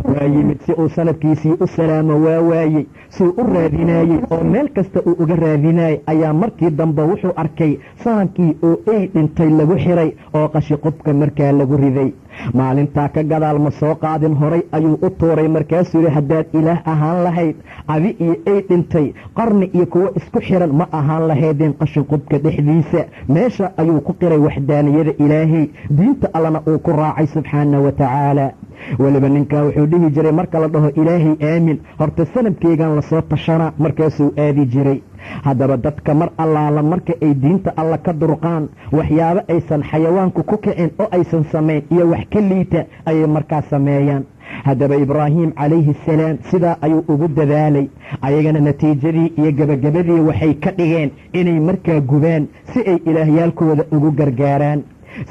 waa yimid si uu sanadkiisii u salaamo, waa waayey suu u raadinaayey oo meel kasta uu uga raadinaayey. ayaa markii dambe wuxuu arkay sanadkii oo dhintay lagu xiray oo qashin qubka markaa lagu riday. maalintaa ka gadaal ma soo qaadin, horay ayuu u tuuray. markaasuu yidhi haddaad ilaah ahaan lahayd, adi iyo dhintay qarni iyo kuwo isku xiran ma ahaan lahaydeen qashin qubka dhexdiisa. meesha ayuu ku qiray waxdaaniyada ilaahay, diinta allana uu ku raacay subxaana wa tacaala. weliba ninkaa wuxuu dhihi jiray marka la dhaho ilaahay aamin, horta sanadkeygan lasoo tashanaa. markaasuu aadi jiray. haddaba dadka mar allaala marka ay diinta alla ka durqaan, waxyaabo aysan xayawaanku ku kicin oo aysan samayn iyo wax ka liita ayay markaa sameeyaan. haddaba ibraahim calayhi asalaam sidaa ayuu ugu dadaalay. ayagana natiijadii iyo gebagabadii waxay ka dhigeen inay markaa gubaan si ay ilaahyaalkooda ugu gargaaraan.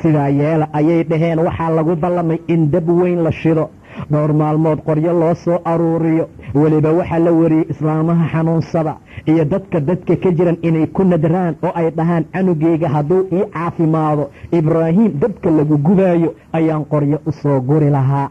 sidaa yeela ayay dhaheen. waxaa lagu ballamay in dab weyn la shido, dhowr maalmood qoryo loo soo aruuriyo. weliba waxaa la wariyey islaamaha xanuunsada iyo dadka ka jiran inay ku nadraan oo ay dhahaan canugeyga hadduu ii caafimaado, ibraahim dabka lagu gubaayo ayaan qoryo u soo guri lahaa.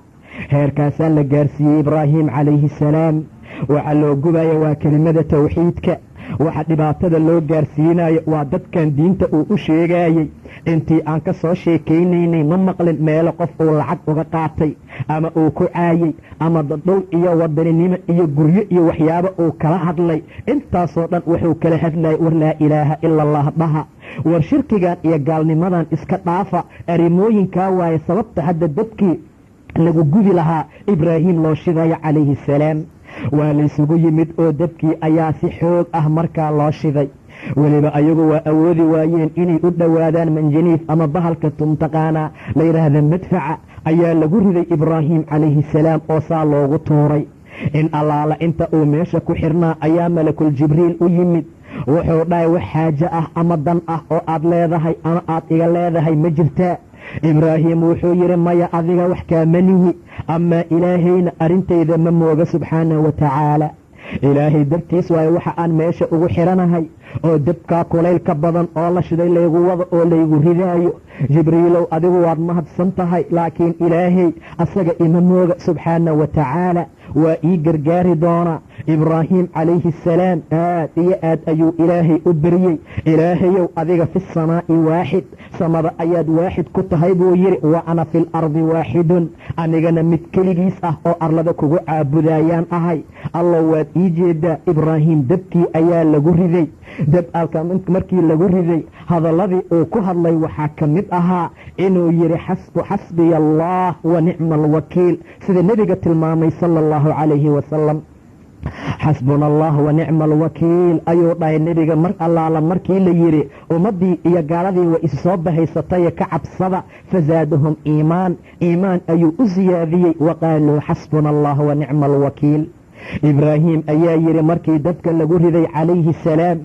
heerkaasaa la gaarsiiyey ibraahim calayhi salaam. waxaa loo gubaya waa kelimada tawxiidka. waxa dhibaatada loo gaarsiinayo waa dadkan diinta uu u sheegayey. intii aan ka soo sheekaynaynay ma maqlin meelo qof uu lacag uga qaatay ama uu ku caayey ama dadhow iyo wadaninimo iyo guryo iyo waxyaabo uu kala hadlay. intaasoo dhan wuxuu kala hadlayay war laa ilaaha ila allah dhaha, war shirkigan iyo gaalnimadan iska dhaafa. arrimooyinkaa waaye sababta hadda dadkii lagu gubi lahaa ibraahim loo shidayo calayhi salaam. waa laysugu yimid oo dabkii ayaa si xoog ah markaa loo shiday. weliba ayagu waa awoodi waayeen inay u dhowaadaan manjaniif ama bahalka tumtaqaanaa la yidhaahda madfaca ayaa lagu riday ibraahim calayhi salaam oo saa loogu tuuray. in allaala inta uu meesha ku xirnaa ayaa malakul jibriil u yimid. wuxuu dhahay wax xaajo ah ama dan ah oo aad leedahay ama aad iga leedahay ma jirtaa? ibraahim wuxuu yidhi maya, adiga wax kaamanihi, amaa ilaahayna arrintayda ma mooga subxaana wa tacaala. ilaahay dartiis waayo waxa aan meesha ugu xiranahay oo dabkaa kulayl ka badan oo la shiday laygu wado oo laygu ridaayo. jibriilow adigu waad mahadsan tahay, laakiin ilaahay asaga ima mooga subxaana wa tacaala, waa ii gargaari doonaa. ibraahim calayhi asalaam aad iyo aad ayuu ilaahay u beryey. ilaahayow adiga fi samaa'i waaxid, samada ayaad waaxid ku tahay buu yidhi, wa ana fi lardi waaxidun, anigana mid keligiis ah oo arlada kugu caabudayaan ahay. allow waad ii jeedaa. ibraahim dabkii ayaa lagu riday. dab alka markii lagu riday hadalladii uu ku hadlay waxaa ka mid ahaa inuu yidhi xasbiya allah wa nicma alwakiil, sida nebiga tilmaamay sala allahu calayhi wasalam. xasbuna allah wa nicma alwakiil ayuu dhahay nebiga mar allaala markii la yidhi ummaddii iyo gaaladii way isu soo bahaysataye ka cabsada. fazaadahum iimaan ayuu u siyaadiyey. waqaaluu xasbuna allah wa nicma alwakiil. ibraahim ayaa yidhi markii dabka lagu riday calayhi salaam,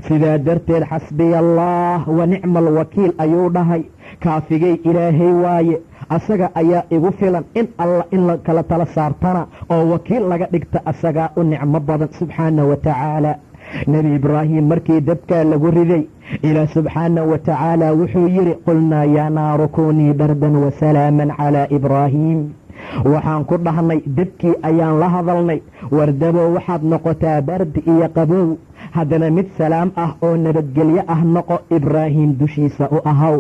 sidaa darteed xasbiya allah wa nicma alwakiil ayuu dhahay. kaafigay ilaahay waaye, asaga ayaa igu filan. in alla in la kala tala saartana oo wakiil laga dhigta asagaa u nicmo badan subxaana wa tacaala. nebi ibraahim markii dabkaa lagu riday, ilaah subxaana wa tacaala wuxuu yidhi qulnaa yaa naaru kunii bardan wa salaaman calaa ibraahim. waxaan ku dhahnay dabkii ayaan la hadalnay, wardabow waxaad noqotaa bardi iyo qabow, haddana mid salaam ah oo nabadgelyo ah noqo, ibraahim dushiisa u ahaw.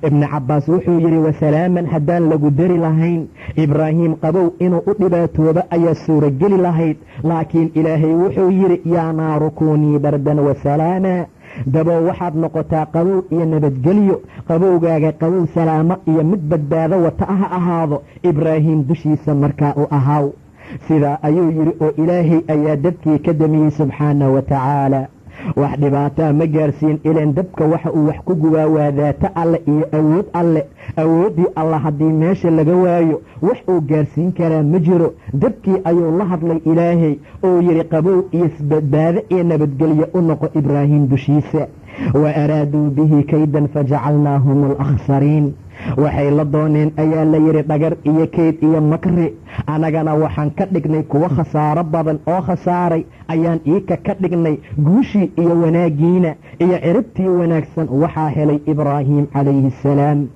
ibni cabbaas wuxuu yidhi wasalaaman haddaan lagu dari lahayn ibraahiim qabow inuu u dhibaatooba ayaa suurogeli lahayd laakiin ilaahay wuxuu yidhi yaa naaru kuunii bardan wasalaama dabow waxaad noqotaa qabow iyo nabadgelyo qabowgaaga qabow salaamo iyo mid badbaado wata ha ahaado ibraahiim dushiisa markaa u ahaaw sidaa ayuu yidhi oo ilaahay ayaa dabkii ka damiyey subxaana wa tacaala wax dhibaataa ma gaarsiin ilaan dabka waxa uu wax ku gubaa waa daata alle iyo awood alle awooddii alla haddii meesha laga waayo wax uu gaarsiin karaa ma jiro dabkii ayuu la hadlay ilaahay oo yidhi qabow iyo badbaado iyo nabadgelyo u noqo ibraahiim dushiisa wa araaduu bihi kaydan fajacalnaahum alakhsariin waxay la dooneen ayaa la yidhi dhagar iyo keyd iyo makri annagana waxaan ka dhignay kuwo khasaaro badan oo khasaaray ayaan iika ka dhignay guushii iyo wanaaggiina iyo ciribtii wanaagsan waxaa helay ibraahiim calayhi assalaam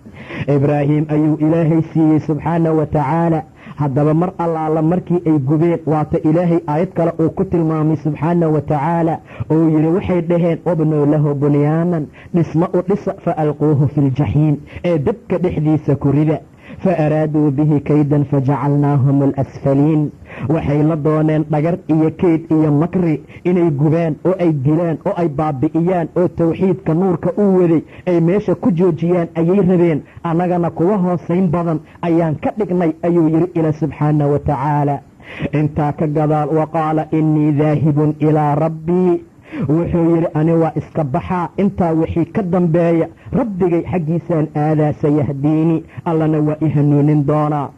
ibraahiim ayuu ilaahay siiyey subxaana wa tacaala haddaba mar allaala markii ay gubeen waata ilaahay aayad kale uu ku tilmaamay subxaana wa tacaala oo yidhi waxay dhaheen wabnuu lahu bunyaanan dhismo u dhisa fa alquuhu fi ljaxiim ee dabka dhexdiisa ku rida fa araaduu bihi kaydan fajacalnaahum alasfaliin waxay la dooneen dhagar iyo keyd iyo makri inay gubaan oo ay dilaan oo ay baabi'iyaan oo tawxiidka nuurka u waday ay meesha ku joojiyaan ayay rabeen annagana kuwa hoosayn badan ayaan ka dhignay ayuu yidhi ila subxaana wa tacaala intaa ka gadaal wa qaala innii daahibun ilaa rabbii wuxuu yidhi ani waa iska baxaa intaa wixii ka dambeeya rabbigay xaggiisaan aadaa sayahdiini allana waa i hanuunin doonaa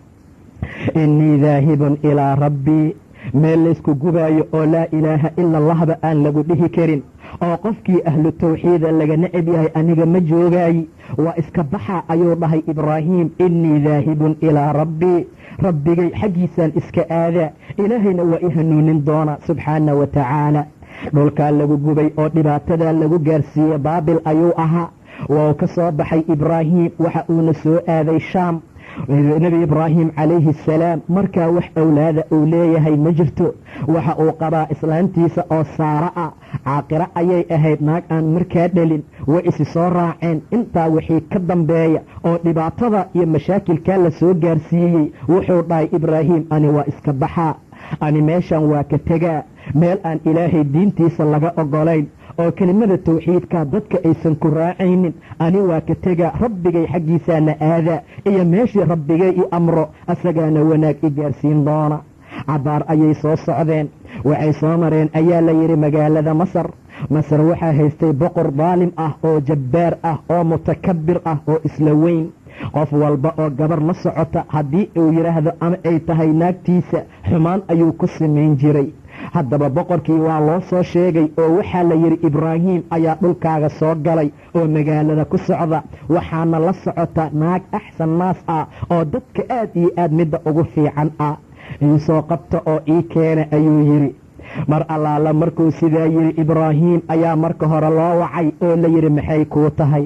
innii daahibun ilaa rabbii meel laysku gubaayo oo laa ilaaha ila allahba aan lagu dhihi karin oo qofkii ahlu tawxiida laga necab yahay aniga ma joogaayi waa iska baxaa ayuu dhahay ibraahiim innii daahibun ilaa rabbii rabbigay xaggiisaan iska aadaa ilaahayna waa i hanuunin doonaa subxaana wa tacaala dhulkaa lagu gubay oo dhibaatadaa lagu gaarsiiyey baabil ayuu ahaa wou ka soo baxay ibraahiim waxa uuna soo aaday shaam nebi ibraahiim calayhi assalaam markaa wax awlaada uu leeyahay ma jirto waxa uu qabaa islaantiisa oo saara ah caaqiro ayay ahayd naag aan markaa dhalin way isi soo raaceen intaa wixii ka dambeeya oo dhibaatada iyo mashaakilkaa la soo gaarsiiyey wuxuu dhahay ibraahiim ani waa iska baxaa ani meeshan waa ka tegaa meel aan ilaahay diintiisa laga ogolayn oo kelimada tawxiidka dadka aysan ku raacaynin ani waa ka tegaa rabbigay xaggiisaana aadaa iyo meeshii rabbigay i amro asagaana wanaag i gaarsiin doona cabaar ayay soo socdeen waxay soo mareen ayaa la yidhi magaalada masar waxaa haystay boqor daalim ah oo jabbaar ah oo mutakabir ah oo isla weyn qof walba oo gabar la socota haddii uu yidhaahdo ama ay tahay naagtiisa xumaan ayuu ku samayn jiray haddaba boqorkii waa loo soo sheegay oo waxaa la yidhi ibraahiim ayaa dhulkaaga soo galay oo magaalada ku socda waxaana la socota naag axsan naas ah oo dadka aad iyo aad midda ugu fiican ah iisoo qabta oo ii keena ayuu yidhi mar allaala markuu sidaa yidhi ibraahiim ayaa marka hore loo wacay oo la yidhi maxay kuu tahay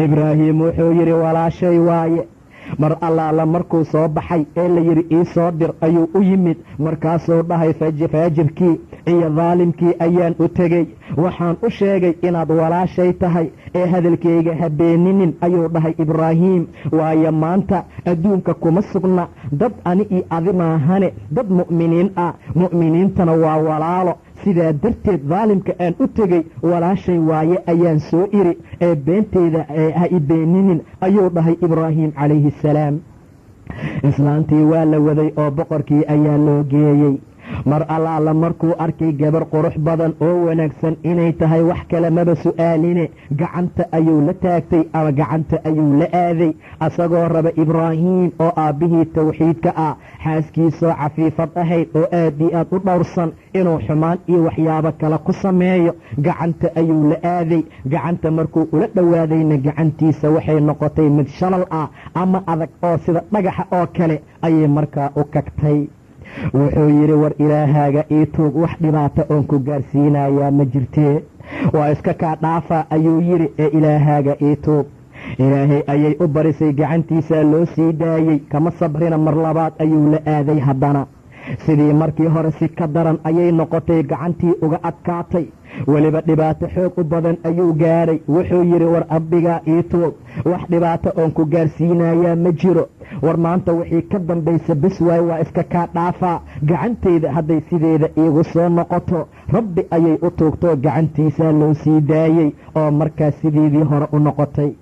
ibraahiim wuxuu yidhi walaashay waaye mar allaala markuu soo baxay ee la yidhi ii soo dir ayuu u yimid markaasuu dhahay faajirkii iyo daalimkii ayaan u tegey waxaan u sheegay inaad walaashay tahay ee hadalkayga habeeninin ayuu dhahay ibraahiim waayo maanta adduunka kuma sugna dad ani io adi maahane dad mu'miniin ah mu'miniintana waa walaalo sidaa darteed daalimka aan u tegey walaashay waaye ayaan soo iri ee beenteyda ha i beeninin ayuu dhahay ibraahiim calayhi assalaam islaantii waa la waday oo boqorkii ayaa loo geeyey mar allaala markuu arkay gabar qurux badan oo wanaagsan inay tahay wax kale maba su'aaline gacanta ayuu la taagtay ama gacanta ayuu la aaday asagoo raba ibraahiim oo aabbihii tawxiidka ah xaaskiisoo cafiifad ahayd oo aad io aad u dhowrsan inuu xumaan iyo waxyaabo kale ku sameeyo gacanta ayuu la aaday gacanta markuu ula dhowaadayna gacantiisa waxay noqotay mid shalal ah ama adag oo sida dhagaxa oo kale ayay markaa u kagtay wuxuu yidhi war ilaahaaga ii tuug wax dhibaata oon ku gaarsiinayaa ma jirtee waa iska kaa dhaafaa ayuu yidhi ee ilaahaaga ii tuug ilaahay ayay u barisay gacantiisaa loo sii daayey kama sabrina mar labaad ayuu la aaday haddana sidii markii hore si ka daran ayay noqotay, gacantii uga adkaatay, weliba dhibaato xoog u badan ayuu gaadhay. wuxuu yidhi war abbigaa ii tuub, wax dhibaato oon ku gaarsiinayaa ma jiro, war maanta wixii ka dambaysa bes waay, waa iska kaa dhaafaa, gacantayda hadday sideeda iigu soo noqoto. rabbi ayay u tuugtoo gacantiisaa loo sii daayey oo markaas sideedii hore u noqotay.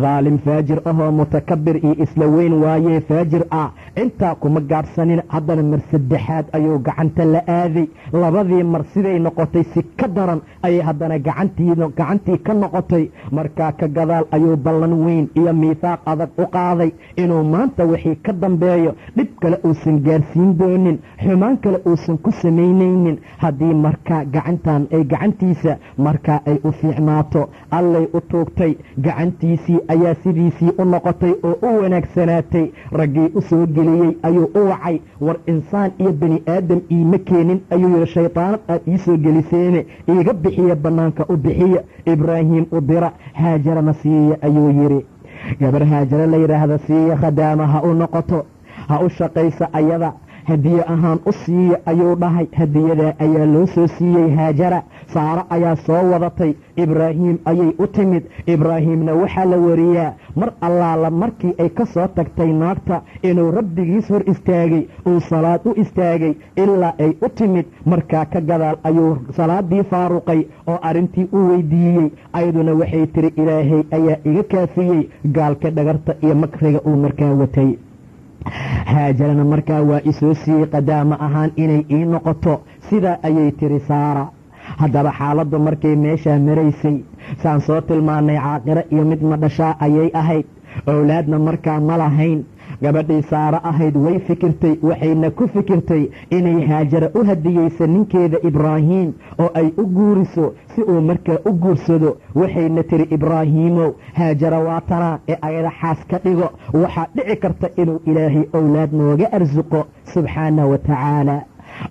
daalim faajir ahoo mutakabir iyo isla weyn waayee faajir ah, intaa kuma gaabsanin, haddana mar saddexaad ayuu gacanta la aaday. labadii mar siday noqotay si ka daran ayay haddana gacantii ka noqotay. markaa ka gadaal ayuu ballan weyn iyo miihaaq adag u qaaday inuu maanta wixii ka dambeeyo dhib kale uusan gaarsiin doonin, xumaan kale uusan ku samaynaynin, haddii markaa gacantiisa markaa ay u fiicnaato. allay u tuugtay, gacantiisii ayaa sidiisii u noqotay oo u wanaagsanaatay. raggii u soo geliyey ayuu u wacay, war insaan iyo bani aadam iima keenin ayuu yidhi, shaydaanad aad ii soo geliseene iiga bixiya, bannaanka u bixiya, ibraahiim u dira, haajarana siiya ayuu yidhi. gabar haajaro la yidhaahda siiya, khadaama ha u noqoto, ha u shaqaysa ayada, hadiye ahaan u siiya ayuu dhahay. hadiyadaa ayaa loo soo siiyey haajara. saaro ayaa soo wadatay, ibraahiim ayay u timid. ibraahiimna waxaa la wariyaa mar allaala markii ay ka soo tagtay naagta inuu rabbigiis hor istaagay, uu salaad u istaagay ilaa ay u timid. markaa ka gadaal ayuu salaadii faaruqay oo arrintii u weydiiyey. ayaduna waxay tiri ilaahay ayaa iga kaafiyey gaalka dhagarta iyo makriga uu markaa watay. haajarana markaa waa isoo siiyey qadaamo ahaan inay ii noqoto, sidaa ayay tiri saara. haddaba xaaladdu markay meeshaa maraysay, saan soo tilmaannay caaqiro iyo mid madhashaa ayay ahayd, owlaadna markaa ma lahayn. gabadhii saaro ahayd way fikirtay, waxayna ku fikirtay inay haajara u hadiyeysa ninkeeda ibraahiim oo ay u guuriso si uu markaa u guursado. waxayna tiri ibraahiimow, haajara waa tanaa ee ayada xaas ka dhigo, waxaa dhici karta inuu ilaahay owlaad nooga arsuqo subxaana wa tacaala.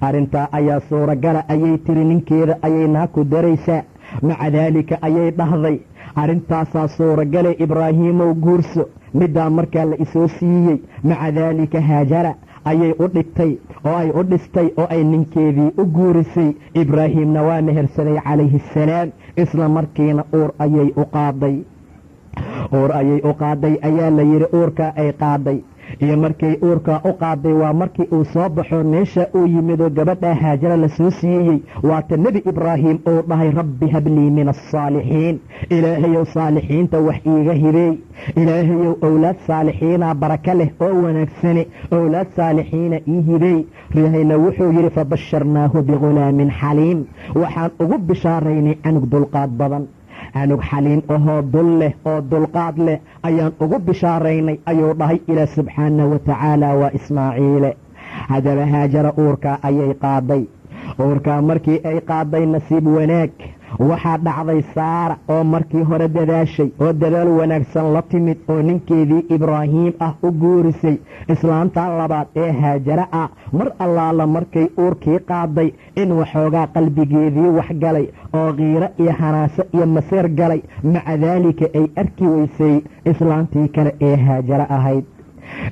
arrintaa ayaa suuragala ayay tiri, ninkeeda ayay naaku daraysaa. maca daalika ayay dhahday, arrintaasaa suuragale ibraahiimow guurso. middaa markaa la isoo siiyey. maca daalika haajara ayay u dhigtay oo ay u dhistay oo ay ninkeedii u guurisay. ibraahiimna waa mehersaday calayhi assalaam. isla markiina uur ayay u qaaday ayaa la yidhi. uurkaa ay qaaday iyo markay uurkaa u qaaday waa markii uu soo baxo meesha uu yimidoo gabadhaa haajara la soo siiyey. waata nebi ibraahiim uu dhahay, rabbi hablii min alsaalixiin, ilaahayow saalixiinta wax iiga hibeey, ilaahayow owlaad saalixiina baraka leh oo wanaagsane, owlaad saalixiina ii hibeey. rihayna wuxuu yidhi fabasharnaahu bigulaamin xaliim, waxaan ugu bishaaraynay canug dulqaad badan, canug xaliim ahoo dul leh oo dulqaad leh ayaan ugu bishaaraynay ayuu dhahay ilaah subxaana wa tacaala. waa ismaaciile. haddaba haajara uurkaa ayay qaaday. uurkaa markii ay qaaday nasiib wanaag waxaa dhacday saara oo markii hore dadaashay oo dadaal wanaagsan la timid oo ninkeedii ibraahiim ah u guurisay. islaantaa labaad ee haajara ah mar allaala markay uurkii qaaday in waxoogaa qalbigeedii waxgalay oo kiiro iyo hanaaso iyo maseer galay. maca daalika ay arki weysay islaantii kale ee haajara ahayd.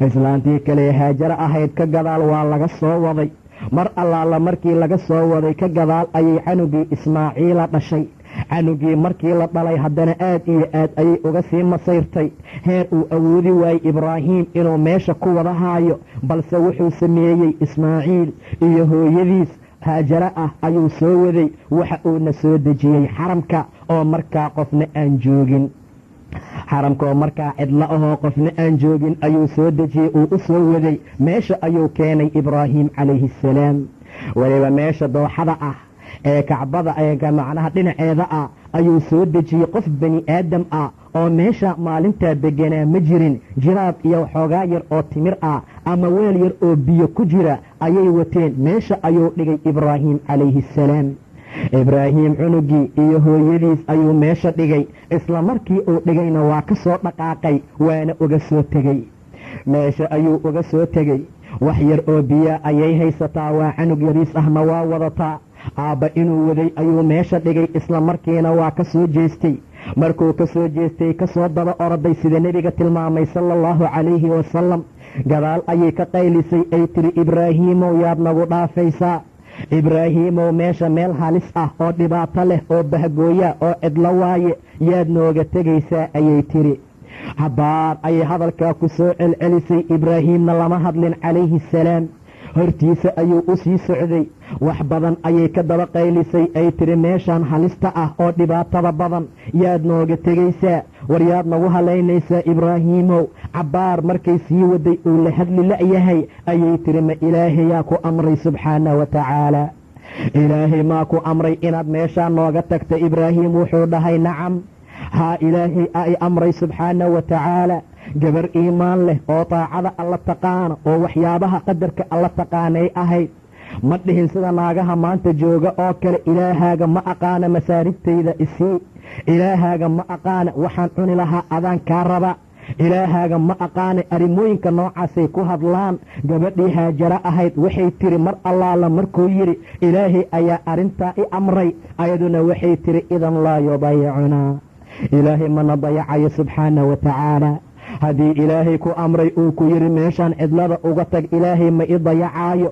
islaantii kale ee haajara ahayd ka gadaal waa laga soo waday. mar allaala markii laga soo waday ka gadaal ayay canugii ismaaciila dhashay. canugii markii la dhalay haddana aad iyo aad ayay uga sii masayrtay, heer uu awoodi waayey ibraahiim inuu meesha ku wada haayo. balse wuxuu sameeyey ismaaciil iyo hooyadiis haajara ah ayuu soo waday. waxa uuna soo dejiyey xaramka oo markaa qofna aan joogin. xaramka oo markaa cidlo ahoo qofna aan joogin ayuu soo dejiyey, uu u soo waday. meesha ayuu keenay ibraahiim calayhi assalaam. weliba meesha dooxada ah ee kacbada ee macnaha dhinaceeda ah ayuu soo dejiyey. qof bani aadam ah oo meesha maalintaa deganaa ma jirin. jiraab iyo xoogaa yar oo timir ah ama weel yar oo biyo ku jira ayay wateen. meesha ayuu dhigay ibraahiim calayhi assalaam. ibraahiim cunugii iyo hooyadiis ayuu meesha dhigay. isla markii uu dhigayna waa ka soo dhaqaaqay, waana uga soo tegey. meesha ayuu uga soo tegey. wax yar oo biya ayay haysataa, waa canug yariis ahna waa wadataa. aabba inuu waday ayuu meesha dhigay. isla markiina waa ka soo jeestay. markuu ka soo jeestay ka soo daba oroday sida nebiga tilmaamay sala allahu calayhi wasalam, gadaal ayay ka qaylisay ay tiri ibraahiimow yaad nagu dhaafaysaa, ibraahiimow meesha meel halis ah oo dhibaato leh oo bahgooya oo cidlo waaye yaad nooga tegaysaa ayay tiri. cabaar ayay hadalkaa ku soo celcelisay. ibraahiimna lama hadlin calayhi salaam, hortiisa ayuu u sii socday. wax badan ayay ka daba qaylisay ay tiri meeshaan halista ah oo dhibaatada badan yaad nooga tegaysaa, war yaad nagu halaynaysaa ibraahiimow. cabaar markay sii waday uu la hadli la'yahay ayay tiri ma ilaahayaa ku amray subxaana wa tacaala, ilaahay maa ku amray inaad meeshaan nooga tagta? ibraahiim wuxuu dhahay nacam, haa ilaahay ay amray subxaana wa tacaala. gabar iimaan leh oo taacada alla taqaana oo waxyaabaha qadarka alla taqaanay ahayd. ma dhihin sida naagaha maanta jooga oo kale, ilaahaaga ma aqaana masaaribtayda isii, ilaahaaga ma aqaana waxaan cuni lahaa adaan kaa raba, ilaahaaga ma aqaana arrimooyinka noocaasay ku hadlaan. gabadhii haajaro ahayd waxay tiri mar allaala markuu yidhi ilaahay ayaa arrintaa i amray, ayaduna waxay tiri idan laa yudaayicunaa, ilaahay mana dayacayo subxaana wa tacaala. haddii ilaahay ku amray uu ku yidhi meeshaan cidlada uga tag, ilaahay ma i dayacaayo,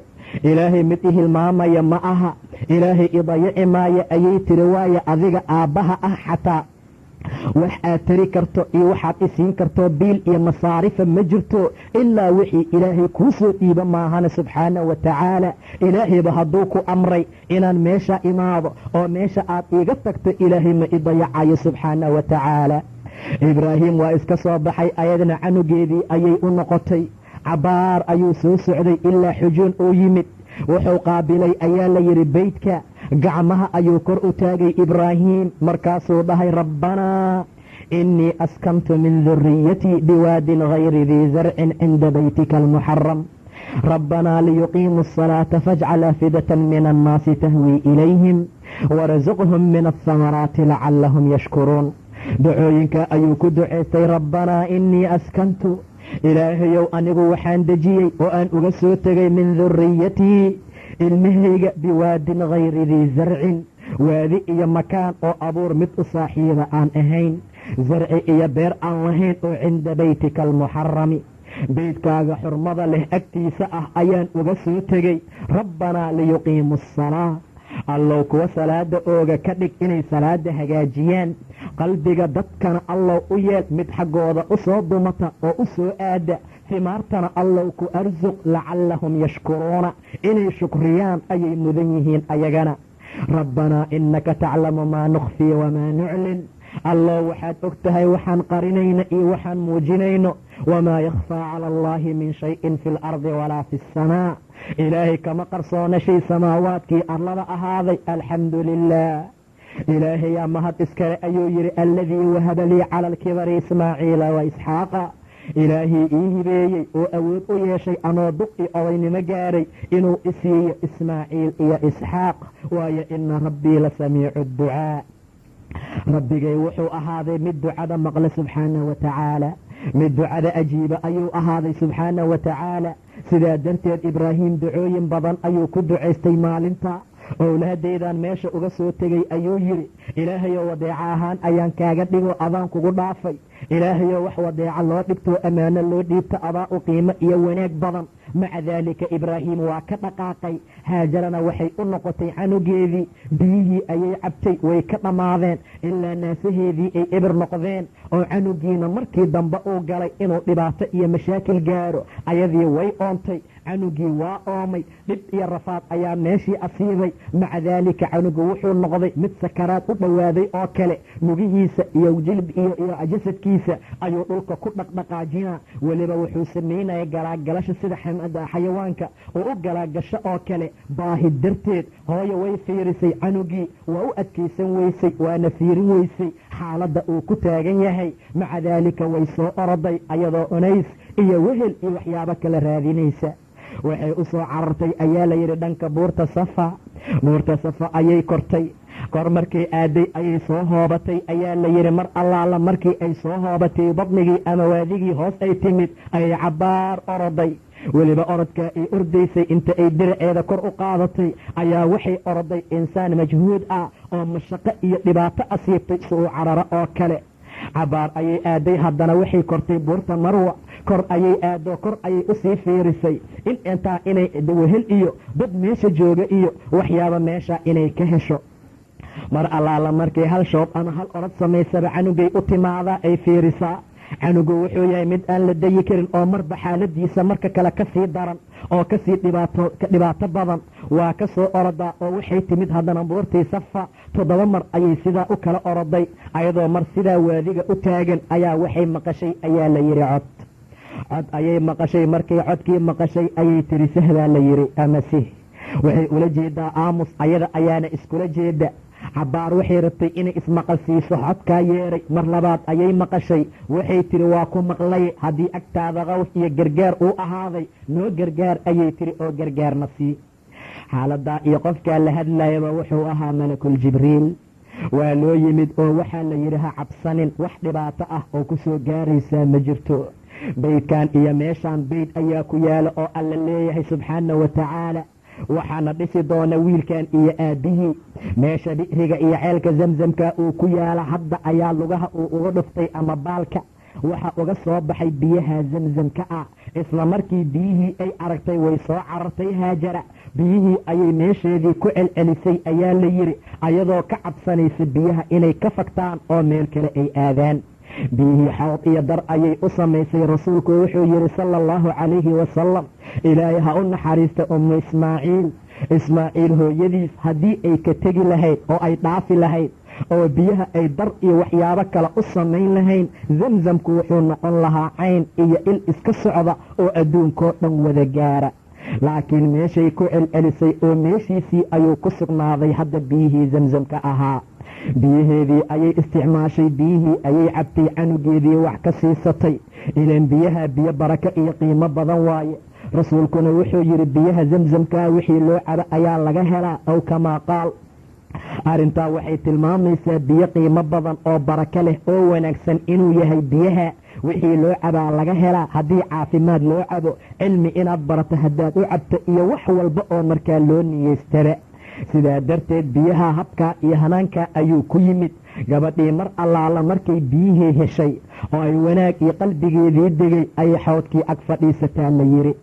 ilaahay mid i hilmaamaya ma aha, ilaahay i dayaci maayo ayay tiri. waayo adiga aabbaha ah xataa wax aad tari karto iyo waxaad i siin karto biil iyo masaarifa ma jirto ilaa wixii ilaahay kuu soo dhiiba maahana subxaana wa tacaala. ilaahayba hadduu ku amray inaan meesha imaado oo meesha aad iiga tagto, ilaahay ma i dayacayo subxaana wa tacaala. ibraahiim waa iska soo baxay, ayadna canugeedii ayay u noqotay. cabaar ayuu soo socday ilaa xujuun uu yimid. wuxuu qaabilay ayaa la yidhi beydka, gacmaha ayuu kor u taagay ibraahiim, markaasuu dhahay rabbanaa inii askantu min duriyatii biwaadin gayri dii zarcin cinda beytika almuxaram rabbanaa liyuqiimuu asalaata fajcal afidatan min annaasi tahwii ilayhim warasuqhum min asamaraati lacallahum yashkuruun. dacooyinka ayuu ku duceystay, rabbanaa inii askantu, ilaahayow anigu waxaan dejiyey oo aan uga soo tegay min duriyatii ilmahayga biwaadin gayri dii zarcin, waadi iyo makaan oo abuur mid u saaxiiba aan ahayn, zarci iyo beer aan lahayn, oo cinda beytika almuxarami beydkaaga xurmada leh agtiisa ah ayaan uga soo tegey. rabbanaa liyuqiimu asalaa, allow kuwa salaada ooga ka dhig inay salaada hagaajiyaan, qalbiga dadkana allow u yeel mid xaggooda u soo dumata oo u soo aada, himaartana allow ku arsuq lacallahum yashkuruuna, inay shukriyaan ayay mudan yihiin ayagana. rabbanaa inaka taclamu maa nukhfii wamaa nuclin, allow waxaad og tahay waxaan qarinayno iyo waxaan muujinayno. wamaa yakhfaa cala allaahi min shayin fi lardi walaa fi asamaa, ilaahay kama qarsoona shay samaawaadkii arlada ahaaday. alxamdu lilah, ilaahayaa mahad iskale ayuu yidhi alladii wahaba lii cala alkibari ismaaciila wa isxaaqa, ilaahii ii hibeeyey oo awood u yeeshay anoo duq i odaynimo gaaray inuu isiiyo ismaaciil iyo isxaaq. waayo ina rabbii la samiicu ducaa, rabbigay wuxuu ahaaday mid ducada maqle subxaana wa tacaala, mid ducada ajiiba ayuu ahaaday subxaana wa tacaala. sidaa darteed ibraahiim ducooyin badan ayuu ku ducaystay maalinta. owlahadeydaan meesha uga soo tegay ayuu yidhi ilaahayow wadeeca ahaan ayaan kaaga dhigo adaan kugu dhaafay, ilaahayow wax wadeeca loo dhigtoo ammaano loo dhiibto adaa u qiimo iyo wanaag badan. maca daalika ibraahiim waa ka dhaqaaqay, haajarana waxay u noqotay canugeedii, biyihii ayay cabtay way ka dhammaadeen ilaa naasaheedii ay eber noqdeen, oo canugiina markii dambe uu galay inuu dhibaato iyo mashaakil gaaro. ayadii way oontay, canugii waa oomay, dhib iyo rafaad ayaa meeshii asiibay. maca daalika canugu wuxuu noqday mid sakaraad u dhowaaday oo kale, lugihiisa iyo jilb iyo jasadkiisa ayuu dhulka ku dhaqdhaqaajinaa. weliba wuxuu samaynaya galaagalasha sida xayawaanka oo u galaagasho oo kale, baahi darteed. hooyo way fiirisay canugii, waa u adkaysan weysay, waana fiirin weysay xaaladda uu ku taagan yahay. maca daalika way soo oroday ayadoo unays iyo wehel iyo waxyaabo kala raadinaysa. waxay u soo carartay ayaa la yidhi dhanka buurta safa. buurta safa ayay kortay, kor markay aaday ayay soo hoobatay ayaa la yidhi. mar allaala markii ay soo hoobatay badnigii ama waadigii hoos ay timid ayay cabaar oroday. weliba orodkaa ay ordaysay inta ay diraceeda kor u qaadatay ayaa waxay oroday insaan majhuud ah oo mashaqo iyo dhibaato asiibtay si uu cararo oo kale. cabaar ayay aaday, haddana waxay kortay buurta marwa, kor ayay aado, kor ayay usii fiirisay intaa inay wehel iyo dad meesha jooga iyo waxyaaba meesha inay ka hesho. mar allaala markay hal shoob ama hal orod samaysaba canugay u timaadaa ay fiirisaa. canugu wuxuu yahay mid aan la dayi karin oo marba xaaladiisa marka kale kasii daran oo kasii dhibaato badan. waa ka soo orodaa oo waxay timid haddana buurtii safa 7 mar ayay sidaa u kala oroday. ayadoo mar sidaa waadiga u taagan ayaa waxay maqashay ayaa la yidhi cod ayay maqashay. markay codkii maqashay ayay tiri sahdaa la yidhi ama sih. waxay ula jeedaa aamus, ayada ayaana iskula jeeda. cabaar waxay rabtay inay ismaqalsiiso, codkaa yeeray. mar labaad ayay maqashay, waxay tiri waa ku maqlay, haddii agtaada qaws iyo gargaar uu ahaaday noo gargaar ayay tiri oo gargaarna sii. xaaladaa iyo qofkaa la hadlayaba wuxuu ahaa malakul jibriil. waa loo yimid oo waxaa la yidhi ha cabsanin, wax dhibaato ah oo ku soo gaaraysaa ma jirto. beydkan iyo meeshaan beyd ayaa ku yaala oo alla leeyahay subxaana wa tacaala waxaana dhisi doona wiilkan iyo aabbihii. meesha bi'riga iyo ceelka zamzamka uu ku yaala hadda ayaa lugaha uu uga dhuftay ama baalka waxa uga soo baxay biyaha zamzamka ah. isla markii biyihii ay aragtay way soo carartay haajara. biyihii ayay meesheedii ku celcelisay ayaa la yidhi, ayadoo ka cabsanaysa biyaha inay ka fagtaan oo meel kale ay aadaan. biyihii xawd iyo dar ayay u samaysay. rasuulku wuxuu yidhi sala allahu calayhi wasalam, ilaahay ha u naxariista ummu ismaaciil hooyadiis haddii ay ka tegi lahayd oo ay dhaafi lahayd oo biyaha ay dar iyo waxyaabo kale u samayn lahayn, zamzamku wuxuu noqon lahaa cayn iyo il iska socda oo adduunkoo dhan wada gaara. laakiin meeshay ku celcelisay oo meeshiisii ayuu ku sugnaaday hadda biyihii zamzamka ahaa. biyaheedii ayay isticmaashay, biyihii ayay cabtay, canugeedii wax ka siisatay. ilaan biyaha biyo barako iyo qiimo badan waaye. rasuulkuna wuxuu yidhi biyaha zamzamkaa wixii loo cabo ayaa laga helaa, aw kamaa qaal. arrintaa waxay tilmaamaysaa biyo qiimo badan oo barako leh oo wanaagsan inuu yahay biyaha. wixii loo cabaa laga helaa haddii caafimaad loo cabo, cilmi inaad barato haddaad u cabto, iyo wax walba oo markaa loo niyeystaba. sidaa darteed biyaha habkaa iyo hanaankaa ayuu ku yimid. gabadhii mar allaala markay biyihii heshay oo ay wanaag iyo qalbigeedii degay ayay xawdkii ag fadhiisataa la yidhi.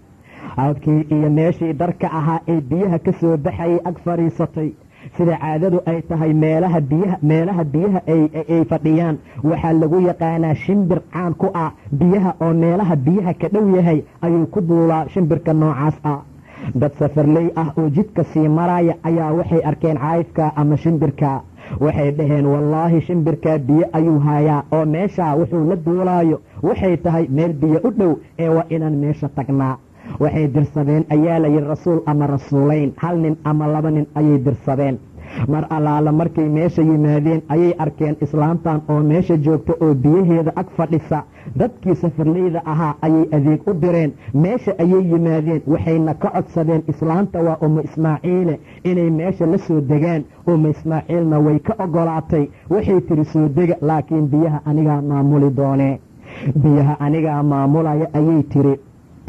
xawdkii iyo meeshii darka ahaa ee biyaha ka soo baxayay ag fadhiisatay. sida caadadu ay tahay meelaha biyaha ay fadhiyaan waxaa lagu yaqaanaa shimbir caan ku ah biyaha oo meelaha biyaha ka dhow yahay ayuu ku duulaa shimbirka noocaas ah. dad safarley ah oo jidka sii maraya ayaa waxay arkeen caayifka ama shimbirka. waxay dhaheen wallaahi shimbirkaa biyo ayuu hayaa oo meeshaa wuxuu la duulaayo waxay tahay meel biyo u dhow ee waa inaan meesha tagnaa. waxay dirsadeen ayaa la yidhi rasuul ama rasuulayn, 1 nin ama 2 nin ayay dirsadeen. mar allaala markay meesha yimaadeen ayay arkeen islaantan oo meesha joogta oo biyaheeda ag fadhisa. dadkii safarleyda ahaa ayay adeeg u direen. meesha ayay yimaadeen, waxayna ka codsadeen islaanta waa ummu ismaaciile inay meesha la soo degaan. ummu ismaaciilna way ka ogolaatay. waxay tiri soo dega, laakiin biyaha anigaa maamuli doonee. biyaha anigaa maamulaya ayay tiri.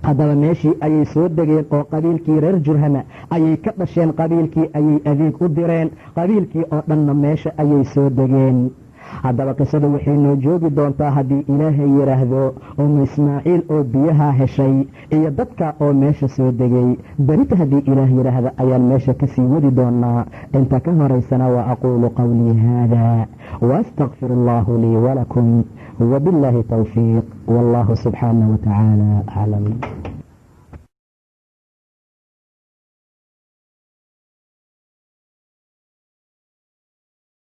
haddaba meeshii ayay soo degeen oo qabiilkii reer jurhama ayay ka dhasheen. qabiilkii ayay adeeg u direen. qabiilkii oo dhanna meesha ayay soo degeen. haddaba qisadu waxay noo joogi doontaa haddii ilaahay yidhaahdo ummu ismaaciil oo biyaha heshay iyo dadka oo meesha soo degay. berita haddii ilaah yidhaahda ayaan meesha kasii wadi doonaa. inta ka horaysana wa aquulu qawlii haada waastaqfir allahu lii walakum وبالله توفيق والله سبحانه وتعالى أعلم.